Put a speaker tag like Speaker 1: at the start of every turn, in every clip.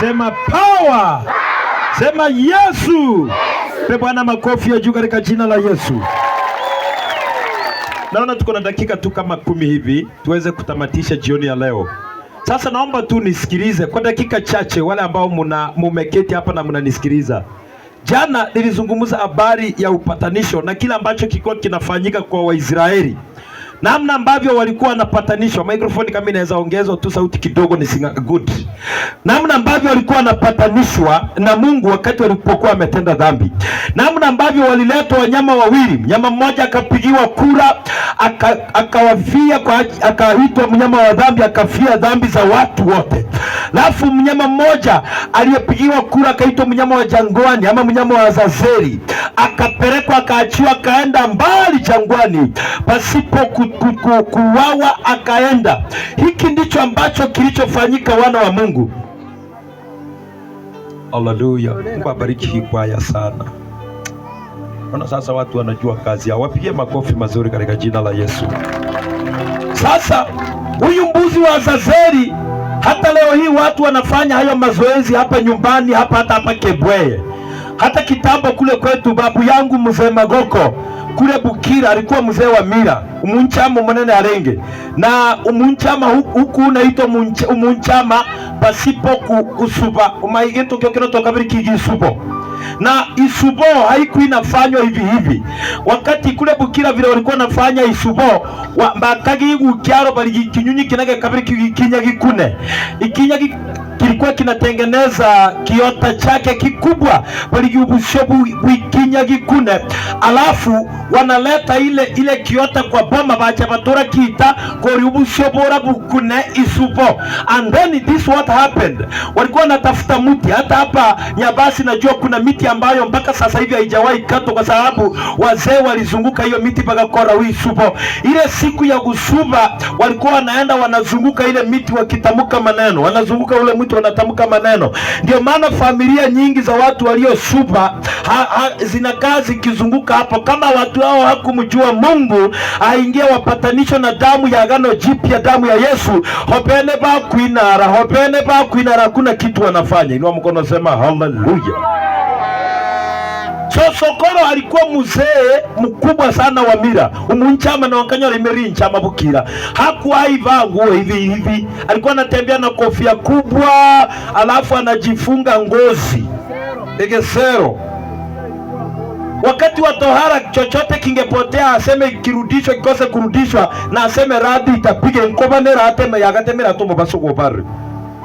Speaker 1: Sema power. Sema Yesu. Pe Bwana makofi ya juu katika jina la Yesu. Naona tuko na dakika tu kama 10 hivi tuweze kutamatisha jioni ya leo. Sasa naomba tu nisikilize kwa dakika chache, wale ambao mumeketi hapa na mnanisikiliza. Jana nilizungumza habari ya upatanisho na kila ambacho kilikuwa kinafanyika kwa Waisraeli, namna ambavyo walikuwa wanapatanishwa. Microphone kama inaweza ongezwa tu sauti kidogo ni good. Namna ambavyo walikuwa wanapatanishwa na Mungu wakati walipokuwa wametenda dhambi. Namna ambavyo waliletwa wanyama wawili, mnyama mmoja akapigiwa kura, akawafia akaitwa mnyama wa dhambi, akafia dhambi za watu wote. Alafu mnyama mmoja aliyepigiwa kura akaitwa mnyama wa jangwani ama mnyama wa Azazeli, akapelekwa akaachiwa akaenda mbali jangwani pasipo kuwawa akaenda. Hiki ndicho ambacho kilichofanyika wana wa Mungu. Haleluya. Mungu abariki hii kwaya sana. Ona sasa watu wanajua kazi yao. Wapigie makofi mazuri katika jina la Yesu. Sasa huyu mbuzi wa Azazeli, hata leo hii watu wanafanya hayo mazoezi hapa nyumbani, hapa Kebweye. Hata kitambo kule kwetu babu yangu mzee Magoko kule Bukira alikuwa mzee wa mira, umunchama mwanene arenge. Na umunchama huku unaitwa umunchama pasipo kusuba. Umaigeto kio kino toka biri kigisubo. Na isubo haiku inafanywa hivi. Wakati kule Bukira vile walikuwa nafanya isubo, mbakagi ukiaro bali kinyunyi kinage kabiri kinya gikune. Ikinya kilikuwa kinatengeneza kiota chake kikubwa bali ubushobu wikinya gikune. Alafu wanaleta ile kiota kwa boma bacha batora kita kori ubushobora bukune isubo. And then this what happened. Walikuwa natafuta mti. Hata hapa Nyabasi najua kuna miti ambayo mpaka sasa hivi haijawahi kato, kwa sababu wazee walizunguka hiyo miti mpaka kora isubo. Ile siku ya kusuba walikuwa wanaenda wanazunguka ile miti wakitamuka maneno. Wanazunguka ule mti wanatamka maneno. Ndio maana familia nyingi za watu waliosuba zinakaa zikizunguka hapo. Kama watu hao hakumjua Mungu aingia wapatanisho na damu ya agano jipya, damu ya Yesu, hopene ba kuinara kuna kitu wanafanya. Inua mkono sema hallelujah. So Sokoro alikuwa mzee mkubwa sana wa mira. Umunchama na wakanya limeri nchama Bukira. Hakuwaivaa nguo hivi. Alikuwa anatembea na kofia kubwa, alafu anajifunga ngozi egesero. Wakati wa tohara chochote kingepotea aseme kirudishwa, kikose kurudishwa na aseme radi itapige nkobanera ateme yagatemera tumbo basuko pare.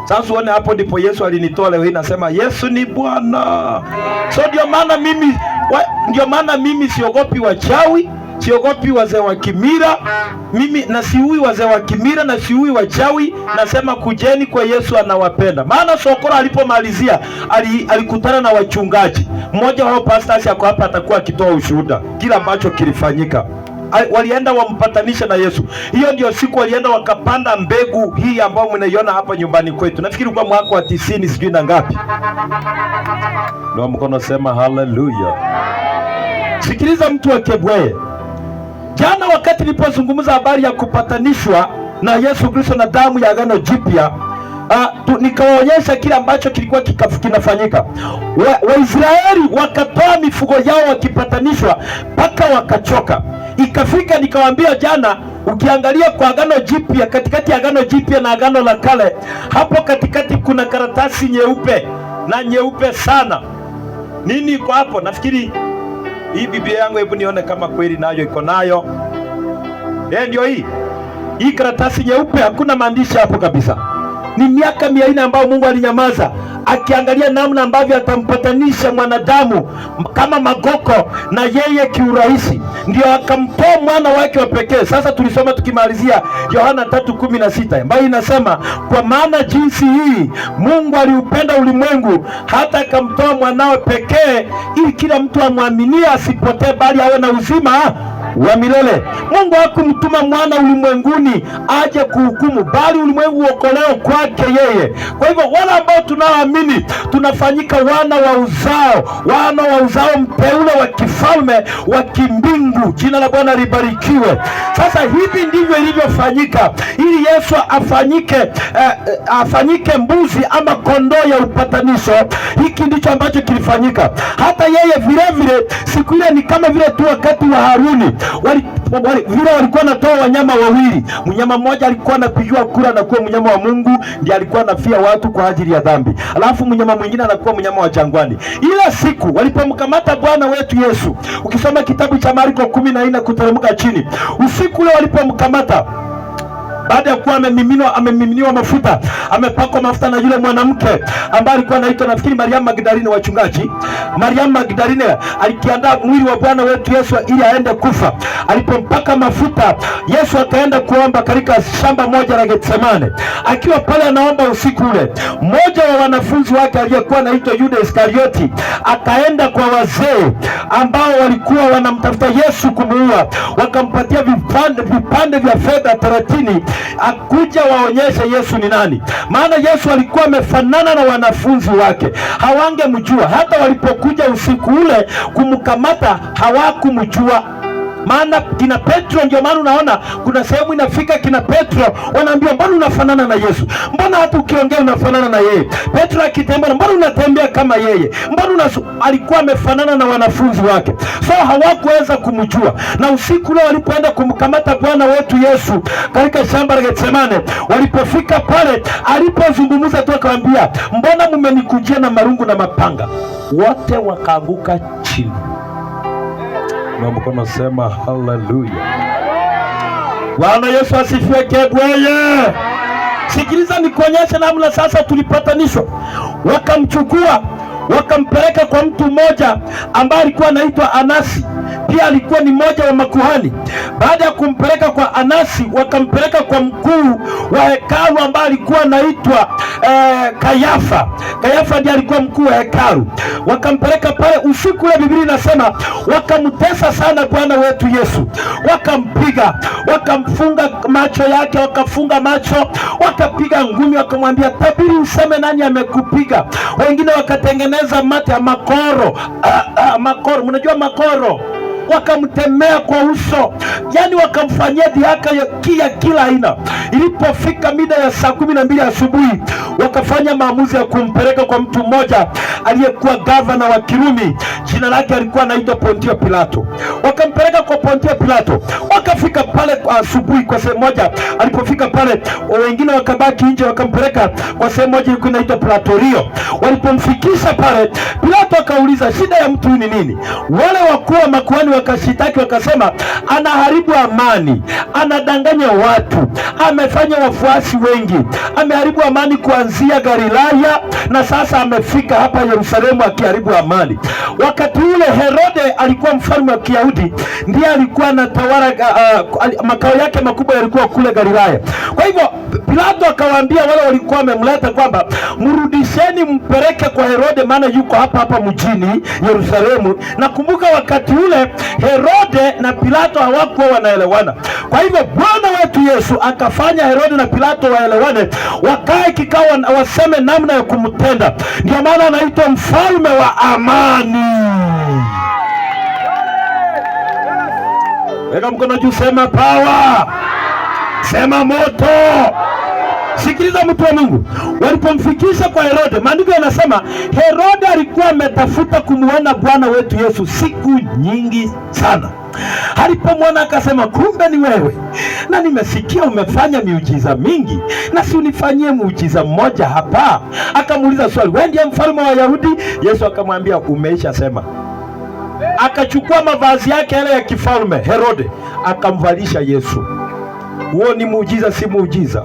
Speaker 1: Sasa uone hapo ndipo Yesu alinitoa leo hii nasema Yesu ni Bwana. So ndio maana mimi siogopi wachawi, siogopi wazee wa kimira. Mimi na siui wazee wa kimira na siui wachawi, nasema kujeni kwa Yesu anawapenda. Maana Sokoro alipomalizia alikutana na wachungaji. Mmoja wao pastors yako hapa atakuwa akitoa ushuhuda kila ambacho kilifanyika. Walienda wampatanisha na Yesu. Hiyo ndio siku walienda wakapanda mbegu hii ambayo mnaiona hapa nyumbani kwetu. Nafikiri kwa mwaka wa 90 sijui na ngapi. Ndio mkono sema hallelujah. Sikiliza mtu wa Kebweye. Jana wakati nilipozungumza habari ya kupatanishwa na Yesu Kristo na damu ya agano jipya, nikawaonyesha kile ambacho kilikuwa kinafanyika. Waisraeli wakatoa mifugo yao wakipatanishwa mpaka wakachoka. Ikafika nikawaambia jana, ukiangalia kwa agano jipya, katikati ya agano jipya na agano la kale, hapo katikati kuna karatasi nyeupe na nyeupe sana. Nini iko hapo? Nafikiri hii Biblia yangu, hebu nione kama kweli nayo iko nayo. Ndio hii karatasi nyeupe, hakuna maandishi hapo kabisa. Ni miaka 400 ambao Mungu alinyamaza akiangalia namna ambavyo atampatanisha mwanadamu kama Magoko na yeye kiurahisi. Ndio akamtoa mwana wake wa pekee. Sasa tulisoma tukimalizia Yohana 3:16 ambayo inasema kwa maana jinsi hii Mungu aliupenda ulimwengu hata akamtoa mwanawe pekee ili kila mtu amwaminie asipotee bali awe na uzima wa milele. Mungu hakumtuma mwana ulimwenguni aje kuhukumu, bali ulimwengu uokolewe kwake yeye. Kwa hivyo wale ambao tunaoamini tunafanyika wana wa uzao mteule wa kifalme wa kimbingu. Jina la Bwana libarikiwe. Sasa hivi ndivyo ilivyofanyika ili Yesu afanyike mbuzi ama kondoo ya upatanisho. Hiki ndicho ambacho kilifanyika. Hata yeye vile vile siku ile ni kama vile tu wakati wa Haruni vile walikuwa natoa wanyama wawili. Mnyama mmoja alikuwa anapigiwa kura na kuwa mnyama wa Mungu, ndiye alikuwa anafia watu kwa ajili ya dhambi. Alafu mnyama mwingine anakuwa mnyama wa jangwani. Ila siku walipomkamata Bwana wetu Yesu, ukisoma kitabu cha Marko 14 kuteremka chini, usiku ule walipomkamata, baada ya kuwa amemiminiwa mafuta, amepakwa mafuta na yule mwanamke ambaye alikuwa anaitwa nafikiri Mariamu Magdalene, wachungaji. Mariamu Magdalene alikiandaa mwili wa Bwana wetu Yesu ili aende kufa. Alipompaka mafuta, Yesu akaenda kuomba katika shamba moja la Getsemane. Akiwa pale anaomba usiku ule, mmoja wa wanafunzi wake aliyekuwa anaitwa Yuda Iskarioti akaenda kwa wazee ambao walikuwa wanamtafuta Yesu kumuua, wakampatia vipande vya fedha 30 akuja waonyeshe Yesu ni nani. Maana Yesu alikuwa amefanana na wanafunzi wake, hawangemjua. Hata walipokuja usiku ule kumkamata hawakumjua. Maana kina Petro, ndio maana unaona kuna sehemu inafika kina Petro wanaambia, mbona unafanana na Yesu? Mbona hata ukiongea unafanana na yeye? Petro akitembea, mbona unatembea kama yeye? Mbona alikuwa amefanana na wanafunzi wake. So hawakuweza kumjua. Na usiku ule walipoenda kumkamata Bwana wetu Yesu katika shamba la Getsemane, walipofika pale, alipozungumza tu akamwambia, mbona mmenikujia na marungu na mapanga? Wote wakaanguka chini. Mkono sema haleluya. Bwana Yesu asifiwe. Kebweye, sikiliza nikuonyeshe namna sasa tulipatanishwa. Wakamchukua wakampeleka kwa mtu mmoja ambaye alikuwa anaitwa Anasi, pia alikuwa ni mmoja wa makuhani. Baada ya kumpeleka kwa Anasi, wakampeleka kwa mkuu wa hekalu ambaye alikuwa anaitwa Kayafa. Kayafa ndiye alikuwa mkuu wa hekalu. Wakampeleka pale usiku ule, Biblia inasema wakamtesa sana Bwana wetu Yesu. Wakampiga, wakamfunga macho yake, wakafunga macho, wakapiga ngumi, wakamwambia, tabiri useme nani amekupiga. Wengine wakatengeneza mate ya makoro. Makoro, mnajua makoro? Wakamtemea kwa uso, yani wakamfanyia dhihaka ya kila aina. Ilipofika mida ya saa 12 asubuhi, wakafanya maamuzi ya kumpeleka kwa mtu mmoja aliyekuwa gavana wa Kirumi. Jina lake alikuwa anaitwa Pontio Pilato. Wakampeleka kwa Pontio Pilato. Wakafika pale kwa asubuhi kwa sehemu moja. Alipofika pale, wengine wakabaki nje, wakampeleka kwa sehemu moja ilikuwa inaitwa Pretorio. Walipomfikisha pale, Pilato akauliza, shida ya mtu ni nini? Wale wakuu wa makuhani wakashitaki, wakasema, anaharibu amani, anadanganya watu, amefanya wafuasi wengi, ameharibu amani kuanzia Galilaya na sasa amefika hapa Yerusalemu akiharibu amani. Wakati ule Herode alikuwa mfalme wa Kiyahudi, ndiye alikuwa anatawala, makao yake makubwa yalikuwa kule Galilaya. Kwa hivyo Pilato akawaambia wale walikuwa wamemleta kwamba mrudisheni, mpeleke kwa Herode, maana yuko hapa mjini Yerusalemu. Na kumbuka wakati ule Herode na Pilato hawakuwa wanaelewana. Kwa hivyo Bwana wetu Yesu akafanya Herode na Pilato waelewane, wakae kikao, waseme namna ya kumtenda. Ndio maana anaitwa mfalme wa amani. Weka mkono juu, sema power, sema moto. Sikiliza mtu wa Mungu, walipomfikisha kwa Herode, maandiko yanasema Herode alikuwa ametafuta kumuona Bwana wetu Yesu siku nyingi sana. Alipomwona akasema, kumbe ni wewe, na nimesikia umefanya miujiza mingi, na si unifanyie muujiza mmoja hapa? Akamuuliza swali, wewe ndiye mfalme wa Wayahudi? Yesu akamwambia, umeisha sema. Akachukua mavazi yake yale ya kifalme Herode, akamvalisha Yesu. Huo ni muujiza, si muujiza?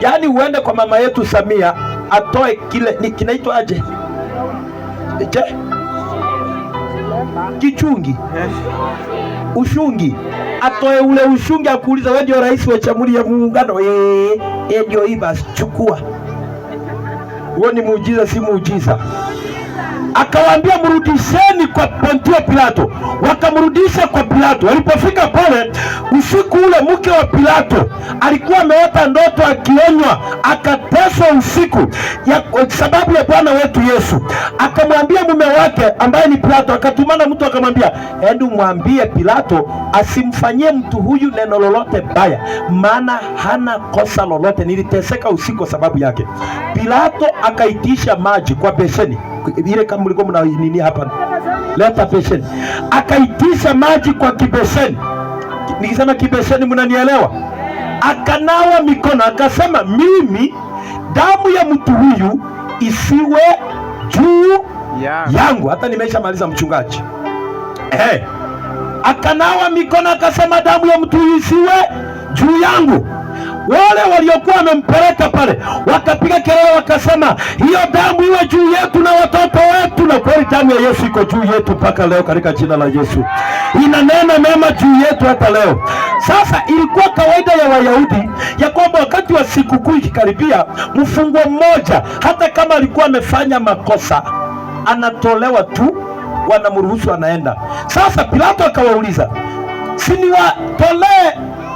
Speaker 1: Yaani uende kwa mama yetu Samia atoe kile kinaitwa aje? Kichungi, ushungi, atoe ule ushungi, akuuliza, wewe ndio rais wa Jamhuri ya Muungano? Ndio, hii basi chukua. Huo ni muujiza, si muujiza? akawaambia mrudisheni kwa Pontio Pilato. Wakamrudisha kwa Pilato. Walipofika pale usiku ule, mke wa Pilato alikuwa ameota ndoto akionywa akateswa usiku ya sababu ya Bwana wetu Yesu. Akamwambia mume wake ambaye ni Pilato, akatumana mtu akamwambia, enda mwambie Pilato asimfanyie mtu huyu neno lolote baya, maana hana kosa lolote, niliteseka usiku sababu yake. Pilato akaitisha maji kwa beseni ile, kama mlikuwa mna nini hapa, leta beseni. Akaitisha maji kwa kibeseni. Nikisema kibeseni mnanielewa? Akanawa mikono, akasema, mimi damu ya mtu huyu isiwe juu yangu. Hata nimeshamaliza mchungaji. Akanawa mikono, akasema, damu ya mtu huyu isiwe juu yangu. Wale waliokuwa wamempeleka pale wakapiga kelele, wakasema, hiyo damu iwe juu yetu na watoto wetu. Na kweli damu ya Yesu iko juu yetu mpaka leo katika jina la Yesu. Inanena mema juu yetu hata leo. Sasa ilikuwa kawaida ya Wayahudi ya kwamba wakati wa sikukuu ikikaribia, mfungwa mmoja hata kama alikuwa amefanya makosa anatolewa tu, wanamruhusu anaenda. Sasa Pilato akawauliza, si niwatolee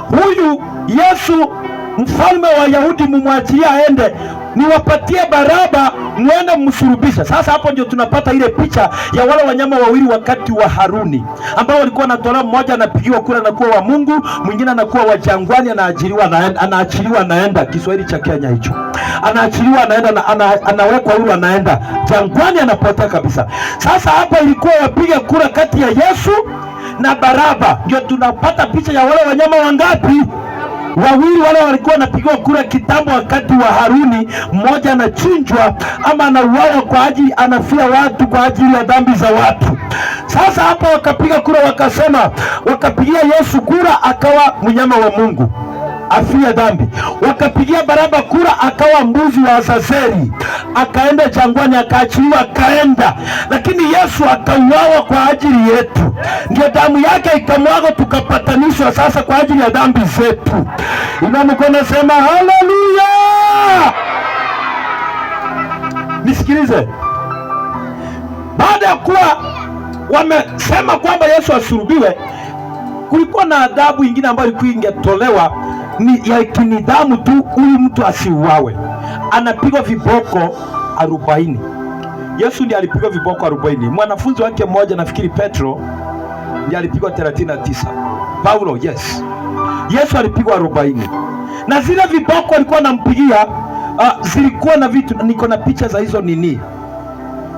Speaker 1: huyu Yesu mfalme wa Wayahudi mumwachie aende, niwapatie Baraba mwende msurubisha? Sasa hapo ndio tunapata ile picha ya wale wanyama wawili wakati wa Haruni ambao walikuwa wanatolewa, mmoja anapigiwa kura na kuwa wa Mungu, mwingine anakuwa wa jangwani, anaachiliwa anaenda. Kiswahili cha Kenya hicho, anaachiliwa anaenda na anawekwa huru, anaenda jangwani, anapotea kabisa. Sasa hapa ilikuwa wapiga kura kati ya Yesu na Baraba. Ndio tunapata picha ya wale wanyama wangapi? Wawili. Wale walikuwa wanapigiwa kura kitambo wakati wa Haruni, mmoja anachinjwa ama anauawa kwa ajili, anafia watu kwa ajili ya dhambi za watu. Sasa hapa wakapiga kura, wakasema, wakapigia Yesu kura akawa mnyama wa Mungu afia dhambi. Wakapigia Baraba kura akawa mbuzi wa Azazeli, akaenda jangwani, akaachiliwa akaenda. Lakini Yesu akauawa kwa ajili yetu, ndio damu yake ikamwagwa, tukapatanishwa sasa kwa ajili ya dhambi zetu. Inamkono sema haleluya. Nisikilize, baada ya kuwa wamesema kwamba Yesu asulubiwe, kulikuwa na adhabu nyingine ambayo ilikuwa ingetolewa ya kinidhamu tu, huyu mtu asiuawe. Anapigwa viboko 40. Yesu ndiye alipigwa viboko 40. Mwanafunzi wake mmoja, nafikiri Petro, ndiye alipigwa 39. Paulo, yes. Yesu alipigwa 40. Na zile viboko walikuwa wanampigia zilikuwa na vitu, niko na picha za hizo nini.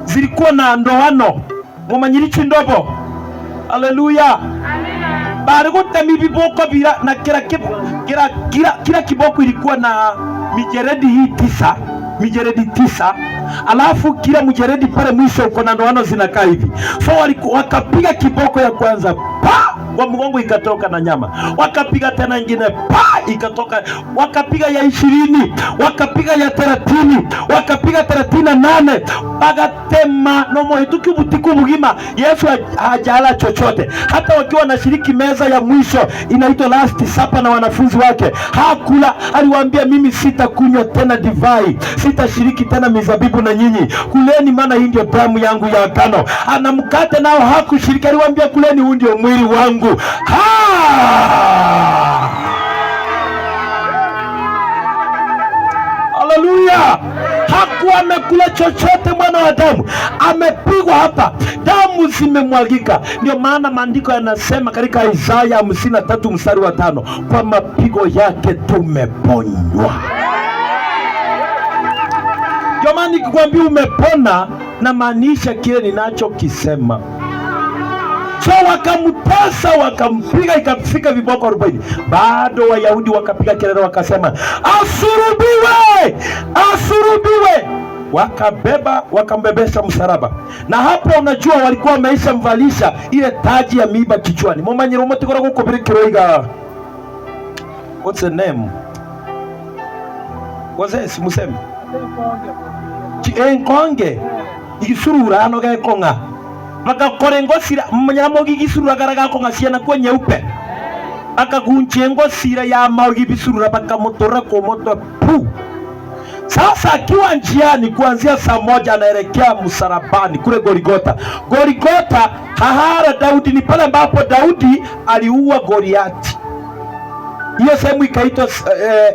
Speaker 1: Zilikuwa na ndoano. Mumanyirichi ndobo. Haleluya. Barigute mibiboko bila na kila kiboko ilikuwa na mijeredi hii 9, mijeredi 9. Alafu kila mjeredi pale mwisho uko na ndoano zinakaa hivi. So wakapiga kiboko ya kwanza, pa kwa mgongo ikatoka na nyama. Wakapiga tena nyingine, pa ikatoka. Wakapiga ya 20, wakapiga ya 30, wakapiga 38. Bagatema nomo hituki butiku mugima. Yesu hajala chochote. Hata wakiwa wanashiriki meza ya mwisho inaitwa last supper na wanafunzi wake, hakula. Aliwaambia, mimi sitakunywa tena divai, sitashiriki tena mizabibu na nyinyi, kuleni maana hii ndio damu yangu ya agano. Ana mkate nao hakushiriki, aliwaambia, kuleni, huu ndio mwili wangu. Haleluya. Hakuwa amekula chochote mwana wa damu, amepigwa hapa, damu zimemwagika. Ndio maana maandiko yanasema katika Isaya 53 mstari wa 5, kwa mapigo yake tumeponywa. Ndio maana nikikwambia umepona, na maanisha kile ninachokisema. So wakamtesa, wakampiga, ikafika viboko 40. Bado Wayahudi wakapiga kelele, wakasema, asulubiwe, asulubiwe. Wakambebesha msalaba. Na hapo unajua walikuwa wameisha mvalisha ile taji ya miiba kichwani. Momanyiro motikora gukobiri kiroiga. What's the name? Wazee museme. Enkonge. Igisurura ano gekonga. Bakakorengo sira mnyamo gigisurura garaga konga siana kwa nyeupe. Akagunche ngo sira ya maugi bisurura bakamotora kwa moto pu. Sasa akiwa njiani kuanzia saa 1 anaelekea msalabani kule Golgotha. Golgotha hahara Daudi, ni pale ambapo Daudi aliua Goliati. Hiyo sehemu ikaitwa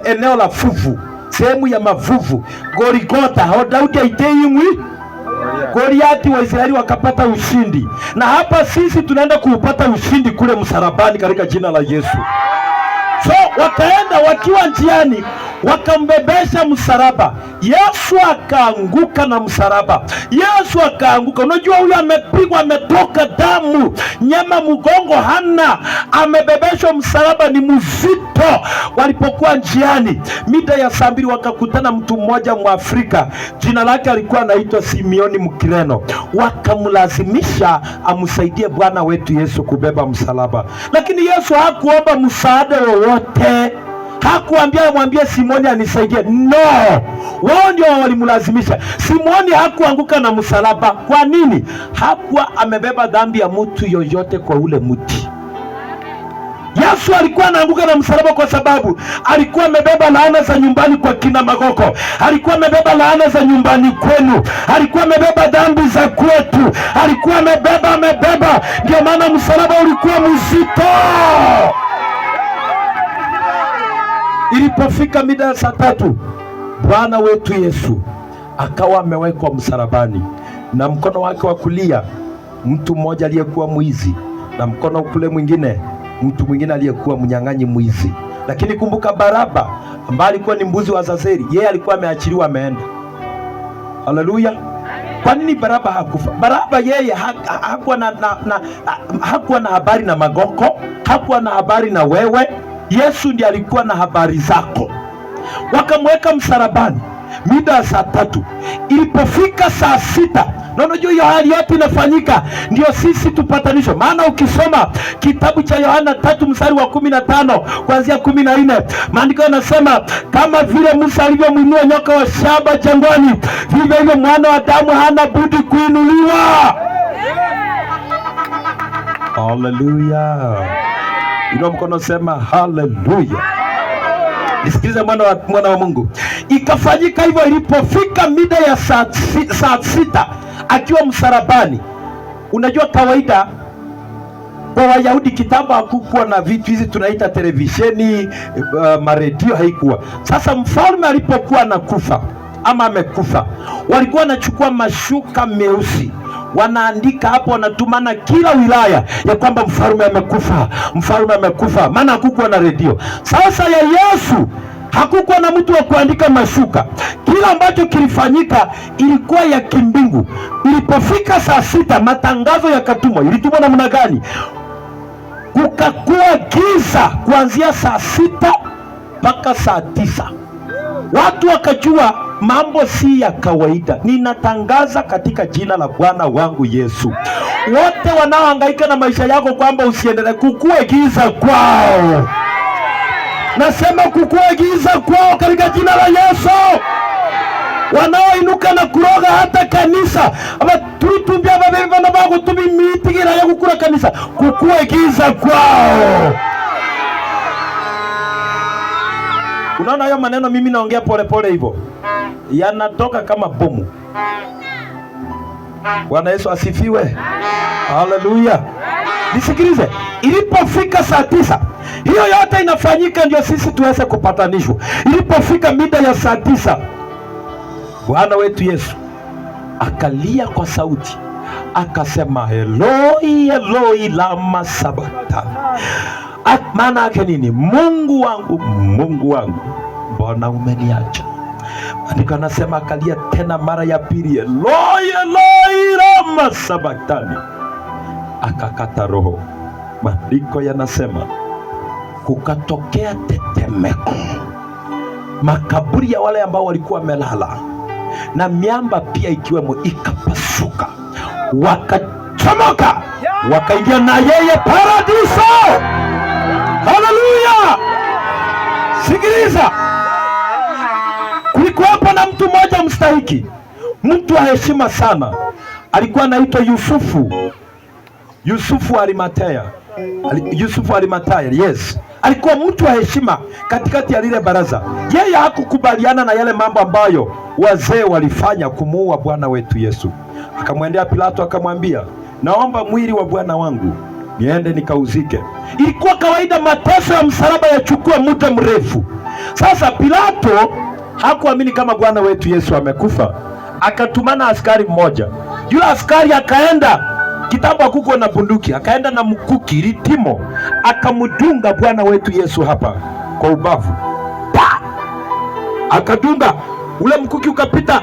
Speaker 1: eneo la fuvu, sehemu ya mavuvu, Golgotha. Hao Daudi aiteimwi Goliati, Waisraeli wakapata ushindi. Na hapa sisi tunaenda kuupata ushindi kule msalabani katika jina la Yesu. So wakaenda, wakiwa njiani wakambebesha msalaba. Yesu akaanguka na msalaba. Yesu akaanguka. Unajua huyu amepigwa, ametoka damu, nyama mgongo hana, amebebeshwa msalaba, ni mzito. Walipokuwa njiani mida ya saa 2 wakakutana mtu mmoja Mwafrika, jina lake alikuwa anaitwa Simeoni Mkireno. Wakamlazimisha amsaidie Bwana wetu Yesu kubeba msalaba, lakini Yesu hakuomba msaada wowote. Hakuambia mwambie Simoni anisaidie. No, wao ndio walimlazimisha. Simoni hakuanguka na msalaba. Kwa nini? Hakuwa amebeba dhambi ya mtu yoyote kwa ule mti. Yesu alikuwa anaanguka na msalaba kwa sababu alikuwa amebeba laana za nyumbani kwa kina Magoko. Alikuwa amebeba laana za nyumbani kwenu. Alikuwa amebeba dhambi za kwetu. Alikuwa amebeba. Ndio maana msalaba ulikuwa mzito. Ilipofika mida ya saa 3, Bwana wetu Yesu akawa amewekwa msalabani, na mkono wake wa kulia mtu mmoja aliyekuwa mwizi, na mkono kule mwingine mtu mwingine aliyekuwa mnyang'anyi mwizi. Lakini kumbuka Baraba ambaye alikuwa ni mbuzi wa Azazeli, yeye alikuwa ameachiliwa, ameenda. Haleluya! Kwa nini Baraba hakufa? Baraba yeye hakuwa na habari na Magoko, hakuwa na habari na wewe. Yesu ndiye alikuwa na habari zako. Wakamweka msalabani mida ya saa 3. Ilipofika saa 6, na unajua hiyo hali yote inafanyika ndio sisi tupatanishwe. Maana ukisoma kitabu cha Yohana 3 mstari wa 15 kuanzia 14, maandiko yanasema kama vile Musa alivyomwinua nyoka wa shaba jangwani, vivyo hivyo mwana wa Adamu hana budi kuinuliwa. Haleluya! Inua mkono, sema haleluya. Nisikilize mwana wa Mungu. Ikafanyika hivyo. Ilipofika mida ya saa 6 akiwa msalabani. Unajua kawaida kwa Wayahudi kitambo hakukuwa na vitu hizi tunaita televisheni, maredio haikuwa. Sasa mfalme alipokuwa anakufa ama amekufa, walikuwa wanachukua mashuka meusi, wanaandika hapo, wanatumana kila wilaya ya kwamba mfalme amekufa, mfalme amekufa. Maana hakukuwa na redio. Sasa ya Yesu hakukuwa na mtu wa kuandika mashuka. Kila ambacho kilifanyika ilikuwa ya kimbingu. Ilipofika saa 6 matangazo yakatumwa. Ilitumwa namna gani? Kukakuwa giza kuanzia saa 6 mpaka saa 9. Watu wakajua mambo si ya kawaida. Ninatangaza katika jina la Bwana wangu Yesu, wote wanaohangaika na maisha yako kwamba usiendelee, kukue giza kwao. Nasema kukue giza kwao katika jina la Yesu. Wanaoinuka na kuroga hata kanisa, ama tutumbia babemba na bago tubimitigira ya kukura kanisa, kukue giza kwao. Unaona hayo maneno mimi naongea pole pole hivyo, yanatoka kama bomu. Bwana Yesu asifiwe. Haleluya. Nisikilize, ilipofika saa 9, hiyo yote inafanyika ndio sisi tuweze kupatanishwa. Ilipofika mida ya saa 9, Bwana wetu Yesu akalia kwa sauti, akasema Eloi Eloi lama sabachthani. Maana yake nini? Mungu wangu, Mungu wangu, mbona umeniacha? Maandiko anasema akalia tena mara ya pili, Eloi Eloi lama sabachthani, akakata roho. Maandiko yanasema kukatokea tetemeko, makaburi ya wale ambao walikuwa wamelala na miamba pia ikiwemo ikapasuka, wakachomoka, wakaingia na yeye paradiso. Haleluya! Sikiliza, kulikuwa na mtu mmoja mstahiki, mtu wa heshima sana, alikuwa anaitwa Yusufu wa Arimathea. Yusufu Arimathaya, yes, alikuwa mtu wa heshima katikati ya lile baraza. Yeye hakukubaliana na yale mambo ambayo wazee walifanya kumuua Bwana wetu Yesu. Akamwendea Pilato akamwambia, naomba mwili wa Bwana wangu niende nikauzike. Ilikuwa kawaida mateso ya msalaba yachukue muda mrefu. Sasa Pilato hakuamini kama Bwana wetu Yesu amekufa. Akatumana askari mmoja. Yule askari akaenda, kitambo hakukuwa na bunduki, akaenda na mkuki ritimo, akamdunga Bwana wetu Yesu hapa kwa ubavu. Pa! Akadunga, ule mkuki ukapita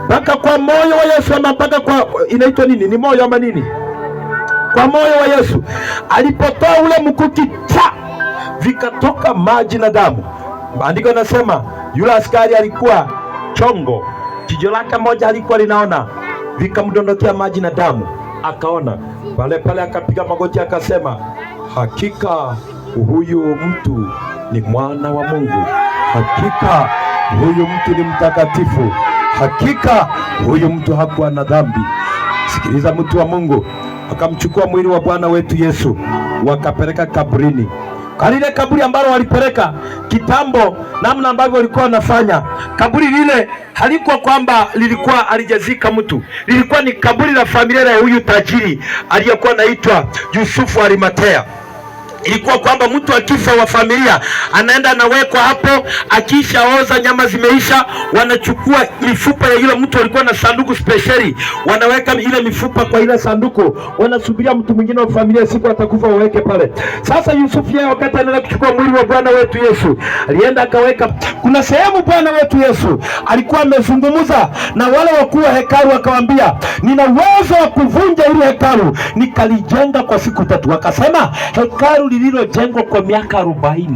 Speaker 1: mpaka kwa moyo wa Yesu, ama mpaka kwa, inaitwa nini? Ni moyo ama nini? Kwa moyo wa Yesu. Alipotoa ule mkuki, vikatoka maji na damu. Maandiko yanasema yule askari alikuwa chongo, jicho lake moja alikuwa linaona, vikamdondokea maji na damu, akaona pale pale, akapiga magoti akasema, hakika huyu mtu ni mwana wa Mungu, hakika huyu mtu ni mtakatifu, hakika huyu mtu hakuwa na dhambi. Sikiliza mtu wa Mungu, wakamchukua mwili wa Bwana wetu Yesu wakapeleka kaburini. Kalile kaburi ambalo walipeleka kitambo, namna ambavyo walikuwa wanafanya, kaburi lile halikuwa kwamba lilikuwa alijazika mtu, lilikuwa ni kaburi la familia ya huyu tajiri aliyekuwa anaitwa Yusufu Arimathaya. Ilikuwa kwamba mtu akifa wa familia anaenda anawekwa hapo, akishaoza, nyama zimeisha, wanachukua mifupa ya yule mtu, alikuwa na sanduku speciali, wanaweka ile mifupa kwa ile sanduku, wanasubiria mtu mwingine wa familia siku atakufa waweke pale. Sasa Yusufu yeye wakati anaenda kuchukua mwili wa Bwana wetu Yesu, alienda akaweka, kuna sehemu Bwana wetu Yesu alikuwa amezungumza na wale wakuu wa hekalu, akawaambia, nina uwezo wa kuvunja ile hekalu nikalijenga kwa siku 3. Wakasema, hekalu lililojengwa kwa miaka 40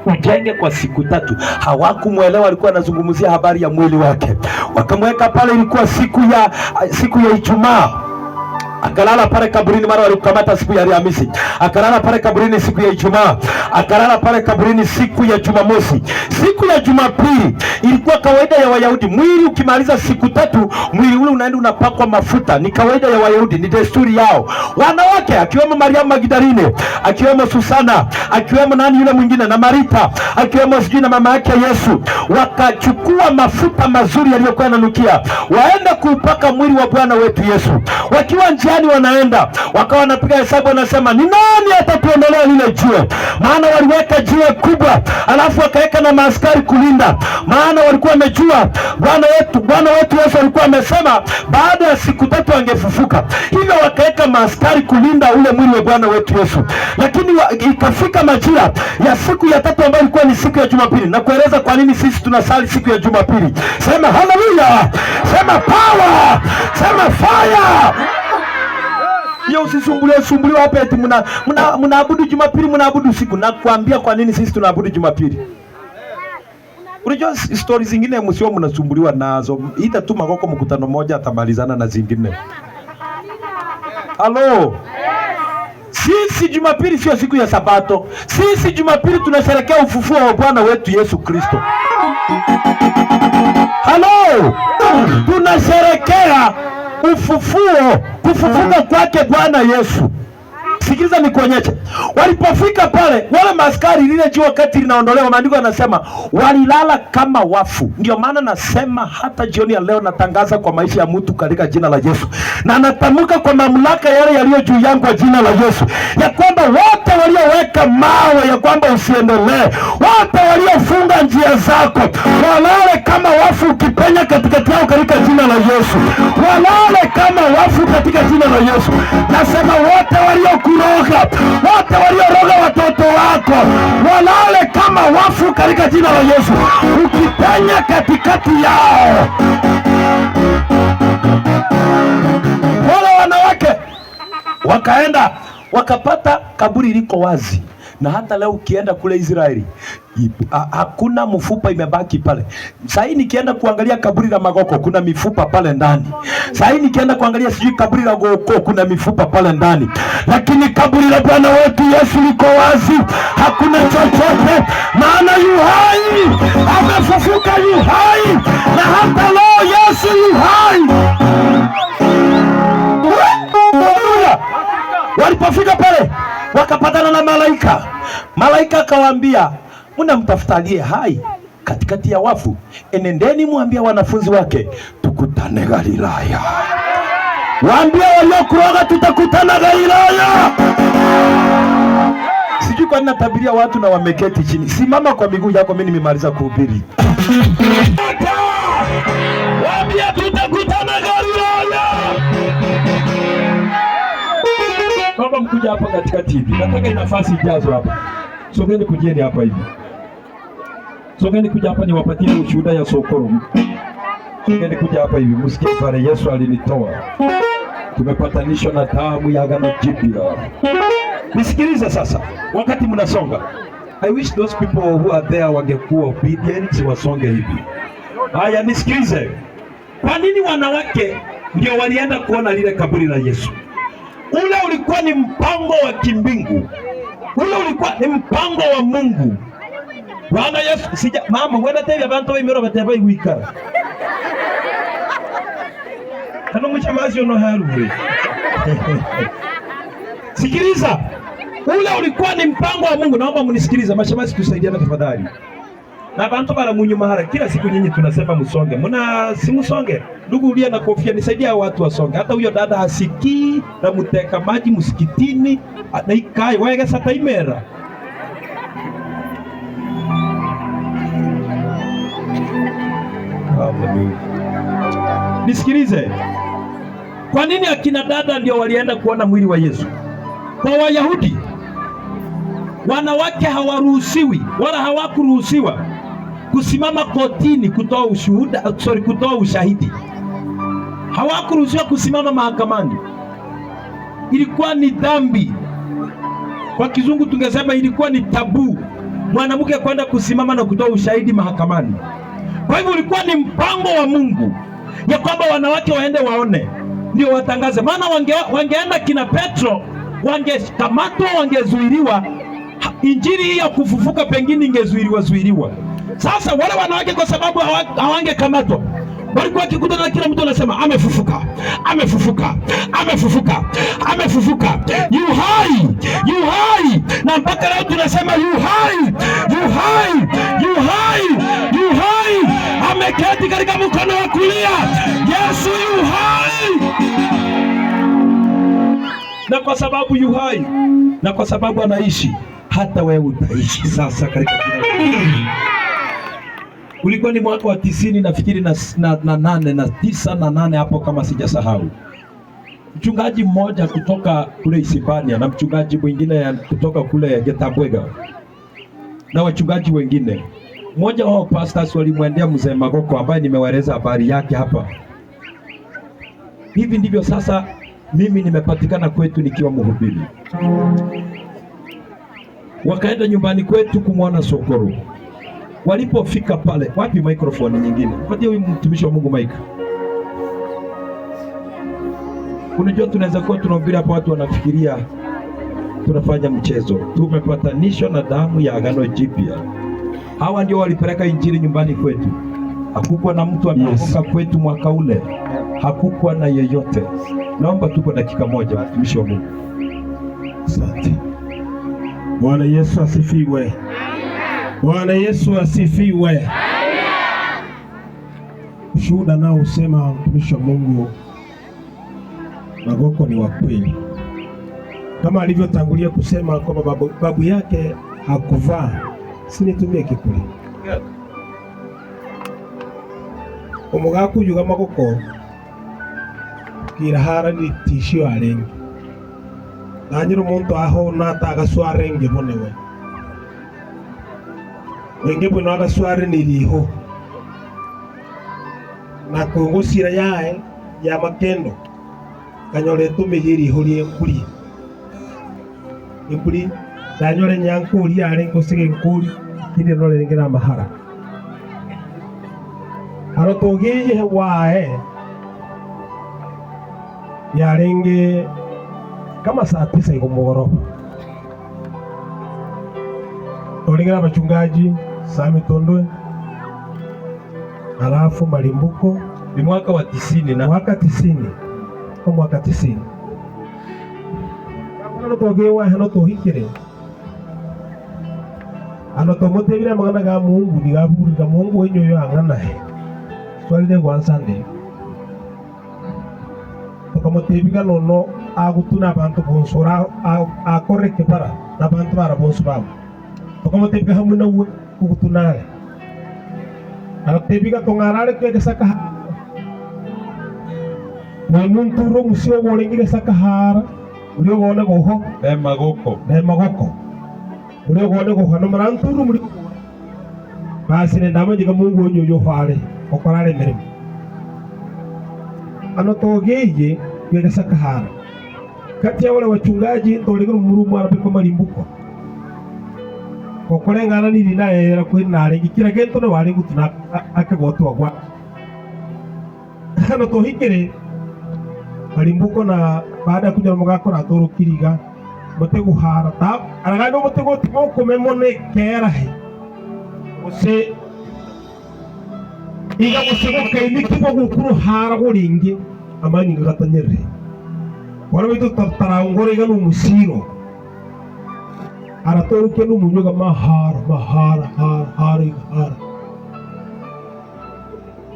Speaker 1: ujenge kwa siku 3. Hawakumuelewa, alikuwa anazungumzia habari ya mwili wake. Wakamweka pale, ilikuwa siku ya Ijumaa. Akalala pale kaburini, mara walikamata siku ya Alhamisi. Akalala pale kaburini siku ya Ijumaa. Akalala pale kaburini siku ya Jumamosi. Siku ya Jumapili ilikuwa kawaida ya Wayahudi, mwili ukimaliza siku 3 mwili ule unaenda unapakwa mafuta. Ni kawaida ya Wayahudi, ni desturi yao. Wanawake akiwemo Mariamu Magdalene, akiwemo Susana, akiwemo nani yule mwingine na Marita, akiwemo sijui na mama yake Yesu, wakachukua mafuta mazuri yaliyokuwa yananukia, waenda kuupaka mwili wa Bwana wetu Yesu. Wakiwa njiani wanaenda, wakawa wanapiga hesabu, wanasema, ni nani atatuondolea lile jiwe? Maana waliweka jiwe kubwa, alafu wakaweka na maaskari kulinda, maana walikuwa wamejua Bwana wetu Yesu alikuwa amesema baada ya siku 3 angefufuka. Hivyo wakaweka maaskari kulinda ule mwili wa Bwana wetu Yesu. Lakini ikafika majira ya siku ya 3 ambayo ilikuwa ni siku ya Jumapili, na kueleza kwa nini sisi tunasali siku ya Jumapili. Sema haleluya, sema power, sema fire. Hiyo usisumbuliwe hapa eti mnaabudu Jumapili, mnaabudu usiku. Na kuambia kwa nini sisi tunaabudu Jumapili. Unajua stories zingine msio mnasumbuliwa nazo. Ita tu Magoko mkutano moja atamalizana na zingine. Halo. Sisi Jumapili sio siku ya Sabato. Sisi Jumapili tunasherehekea ufufuo wa Bwana wetu Yesu Kristo. Halo. Tunasherehekea kufufuka kwake Bwana Yesu. Sikiliza nikuonyeshe. Walipofika pale, wale maaskari, lile jiwe wakati linaondolewa, maandiko yanasema walilala kama wafu. Ndio maana nasema hata jioni ya leo natangaza kwa maisha ya mtu katika jina la Yesu, na natamka kwa mamlaka yale yaliyo juu yangu kwa jina la Yesu, ya kwamba wote walioweka mawe ya kwamba usiendelee, wote waliofunga njia zako, walale kama wafu ukipenya katikati yao katika jina la Yesu. Walale kama wafu katika jina la Yesu. Nasema wote waliokuroga, wote walioroga watoto wako, walale kama wafu katika jina la Yesu, ukipenya katikati yao. Wale wanawake wakaenda wakapata kaburi liko wazi. Na hata leo ukienda kule Israeli hakuna mfupa imebaki pale. Sasa nikienda kuangalia kaburi la Magoko kuna mifupa pale ndani. Sasa nikienda kuangalia sijui kaburi la Goko kuna mifupa pale ndani. Lakini kaburi la Bwana wetu Yesu liko wazi. Hakuna chochote, maana yu hai. Amefufuka, yu hai. Na hata leo Yesu yu hai. Walipofika pale wakapatana na malaika. Malaika akawaambia, mnamtafuta aliye hai katikati ya wafu, enendeni mwambie wanafunzi wake tukutane Galilaya. Waambie waliokuroga tutakutana Galilaya. Sijui kwa nini natabiria watu na wameketi chini. Simama kwa miguu yako, mimi nimemaliza kuhubiri. Waambie tutakutana Galilaya. Baba mkuja hapa katikati hivi. Nataka nafasi ijazo hapa. Sogeni kujeni hapa hivi. Sogeni kuja hapa niwapatie ushuhuda ya Sokoro. Sogeni kuja hapa hivi. Msikie pale Yesu alinitoa. Tumepatanishwa na damu ya agano jipya. Nisikilize sasa. Wakati mnasonga, I wish those people who are there wangekuwa obedient, wasonge hivi. Haya, nisikilize. Kwa nini wanawake ndio walienda kuona lile kaburi la Yesu? Ule ulikuwa ni mpango wa kimbingu. Ule ulikuwa ni mpango wa Mungu. Bwana Yesu, mama wenda tebe abantu b'imiro bateba igwikara. Kana mchamazi ono haruwe. Sikiliza. Ule ulikuwa ni mpango wa Mungu. Naomba mnisikilize, mashamazi tusaidiane tafadhali. Na abantu bara munyuma hara kila siku nyinyi tunasema msonge. Si msonge. Ndugu ulia na kofia nisaidia watu wasonge. Hata huyo dada hasikii na mteka maji msikitini na ikai waega sata imera. Nisikilize. Kwa nini akina dada ndio walienda kuona mwili wa Yesu? Kwa Wayahudi wanawake hawaruhusiwi wala hawakuruhusiwa kusimama kotini kutoa ushahidi. Hawakuruhusiwa kusimama mahakamani. Ilikuwa ni dhambi. Kwa kizungu tungesema ilikuwa ni tabu mwanamke kwenda kusimama na kutoa ushahidi mahakamani. Kwa hivyo ulikuwa ni mpango wa Mungu ya kwamba wanawake waende waone ndio watangaze. Maana wangeenda kina Petro, wangekamatwa, wangezuiliwa. Injili hii ya kufufuka pengine ingezuiliwa. Sasa wale wanawake kwa sababu hawangekamatwa, walikuwa wakikutana na kila mtu anasema amefufuka, amefufuka, amefufuka, amefufuka. Yu hai. Na mpaka leo tunasema yu hai. Ameketi katika mkono wa kulia. Yesu yu hai. Na kwa sababu yu hai, na kwa sababu anaishi, hata wewe utaishi sasa katika jina. Ulikuwa ni mwaka wa 90 nafikiri na 9 hapo kama sijasahau. Mchungaji mmoja kutoka kule Hispania na mchungaji mwingine kutoka kule Getabwega na wachungaji wengine, mmoja wao pastors walimwendea mzee Magoko ambaye nimewaeleza habari yake hapa. Hivi ndivyo sasa mimi nimepatikana kwetu nikiwa mhubiri. Wakaenda nyumbani kwetu kumwona Sokoro. Walipofika pale, wapi microphone nyingine? Patia huyu mtumishi wa Mungu mic. Unajua tunaweza kuwa tunahubiri hapa watu wanafikiria tunafanya mchezo. Tumepatanishwa na damu ya agano jipya. Hawa ndio walipeleka injili nyumbani kwetu. Hakukuwa na mtu ameokoka kwetu mwaka ule. Hakukuwa na yeyote. Naomba tupo dakika moja mtumishi wa Mungu.
Speaker 2: Asante. Bwana Yesu asifiwe. Bwana Yesu asifiwe. Ushuhuda nao usema mtumishi wa Mungu Magoko ni wa kweli. Kama alivyotangulia kusema kwamba babu yake hakuvaa, sinitumie kikuli. Umugaku yuga Magoko kirahara ni tishio alengi. Nanyiro muntu aho natagaswarenge bonewe. Wenge bwe nagasware niriho. Na kungusira yae ya makendo. Kanyole tumigiri huri enkuri. Enkuri danyole nyankuri alengo sige enkuri kindi nole ngera mahara. Harotogeje wae yarenge kama saa 9 ikumugoroba. Olingana bachungaji Sami Tondwe alafu Malimbuko
Speaker 1: ni mwaka wa 90 na
Speaker 2: mwaka 90 kwa mwaka 90 no togewa hano tohikire ano tomotebire magana ga Mungu digaburi ga Mungu wenyo yo angana he swali de gwansande tokamotebika nono agutuna abantu bonsora akoreke para na bantu bara bonsubam tokamotebika hamuna uwe kugutunare tebika tongarare ke saka munturo musio gorengire saka hara ulio gone goho magoko ulio gone goho no maranturu muri basi ne ndama jiga Mungu onyo yo fare okorare mere ano togeje ke saka hara kati ya wale wachungaji ndolegero murumu arapiko malimbuko kokorengana ni linda era kwinare gikira gento no wali gutuna akagotwa gwa hano tohikire malimbuko na baada kuja mugakora toro kiriga mutego hara ta aragano mutego timo komemone kera he ose iga musego kaimiki ko gukuru hara goringe amanyi gatanyere wala bitu tartara ngore ga musiro aratoru ke munyoga mahara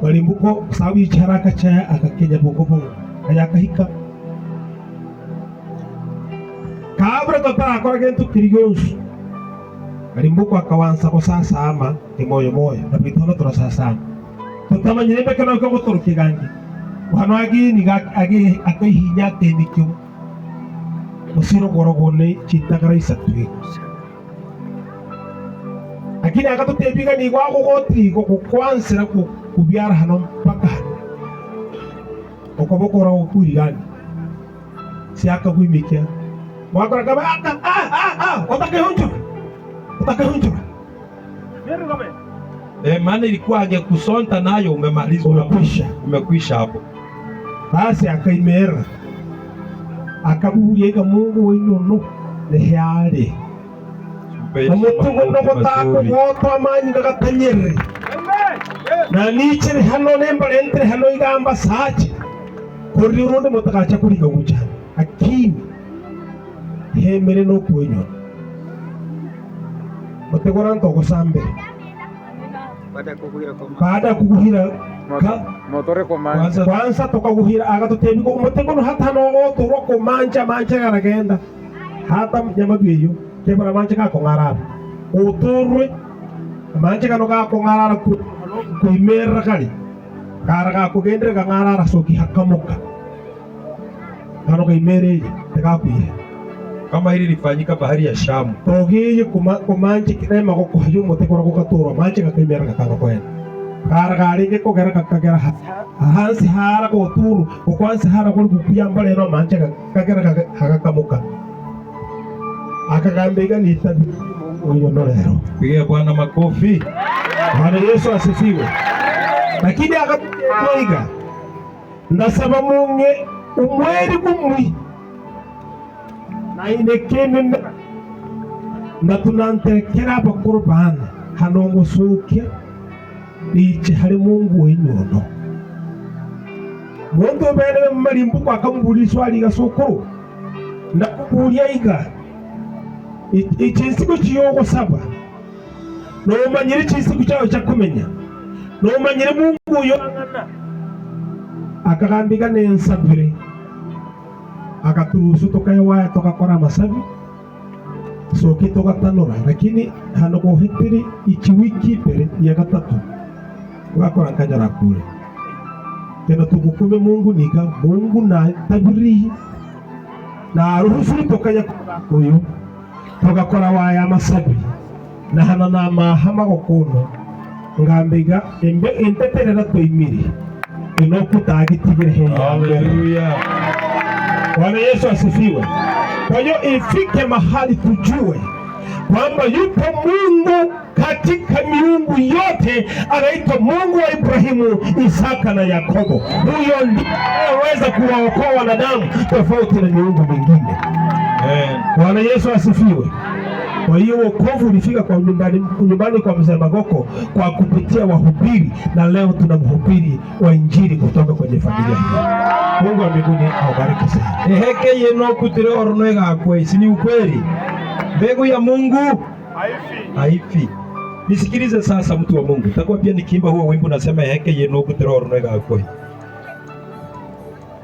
Speaker 2: malimbuko sawi charaka cha akakenya bogobo ayakahika kabra totara akora gentu kirigons malimbuko akawansa ko sasa ama moyo na bitono tora sasa totama nyembe kana ko toro kigangi wano agi ni agi akahinya tenikyo musiro gorogone chitagara isatwe lakini akatutebika ni kwa goti ko kwanzira kubyara hano mpaka okobokora ukuri gani si akakwimikia mwakora kama utakehunjura nero kama maana ilikuwa angekusonta nayo umemaliza umekwisha hapo basi akaimera akabuhuriye Mungu wenyono lehyale umutugo no gotako goto amanyi gagatanyere na nichere hano nembale entre hano igamba sache kuri urundi mutakacha kuri gagucha akini hemere no kwenyo mutegora ntoko sambe baada kuguhira
Speaker 3: motore komanja
Speaker 2: kwanza tokaguhira agatutebiko umutego no hata no otoro komanja garagenda hata nyama biyo kebara manje ka kongarara uturwe manje kano ka kongarara ku imera kali karaga kugendere ka ngarara soki hakamuka kano ka imere teka kuye
Speaker 1: kama hili lifanyika bahari ya Shamu
Speaker 2: togiye kumanje kinema ko kuhayo mutekora ko katoro manje ka imera ka kano kwenda karaga alinge ko gara kakagera hansi hara ko turu ko kwansi hara ko kuyamba lero manje ka gara hakamuka akagambega nitabi uyono lero
Speaker 1: pigia Bwana makofi.
Speaker 2: Bwana Yesu asifiwe. Lakini akatoiga ndasaba munge umweri gumwi na inekene ndatunantekera bakurbana hanongo suke niche hari Mungu wenyono muntu bene malimbuko akambuliswa ali gasokoro ndakubulia iga ikinsigo kiyogo saba no manyire kinsigo cyawe cyakumenya no manyire Mungu yo akagambiga nensabire akaturusu tokayewa tokakora masabi soki tokatanura lakini hano gohetiri ikiwiki pere ya gatatu wakora kajara kule tena tukukume Mungu nika Mungu na tabiri na ruhusu tokaya koyo togakora waya masabi na hana na mahama gokuno ngambiga embe enteterera toimiri inokutagitigire he.
Speaker 1: Haleluya.
Speaker 2: Bwana Yesu asifiwe. Kwa hiyo ifike mahali tujue kwamba yupo Mungu katika miungu yote anaitwa Mungu wa Ibrahimu, Isaka na Yakobo. Huyo ndiye anaweza kuwaokoa wanadamu tofauti na miungu mingine. Bwana Yesu asifiwe. Kwa hiyo wokovu ulifika kwa nyumbani kwa mzee Magoko kwa kupitia wahubiri, na leo tuna mhubiri wa injili kutoka kwenye familia hii. Mungu wa mbinguni awabariki sana.
Speaker 1: Eheke yeno kutire ornoega akwe, si ni ukweli? Mbegu ya Mungu haifi. Nisikilize sasa, mtu wa Mungu. Takuwa pia nikiimba huo wimbo nasema eheke yeno kutire ornoega akwe.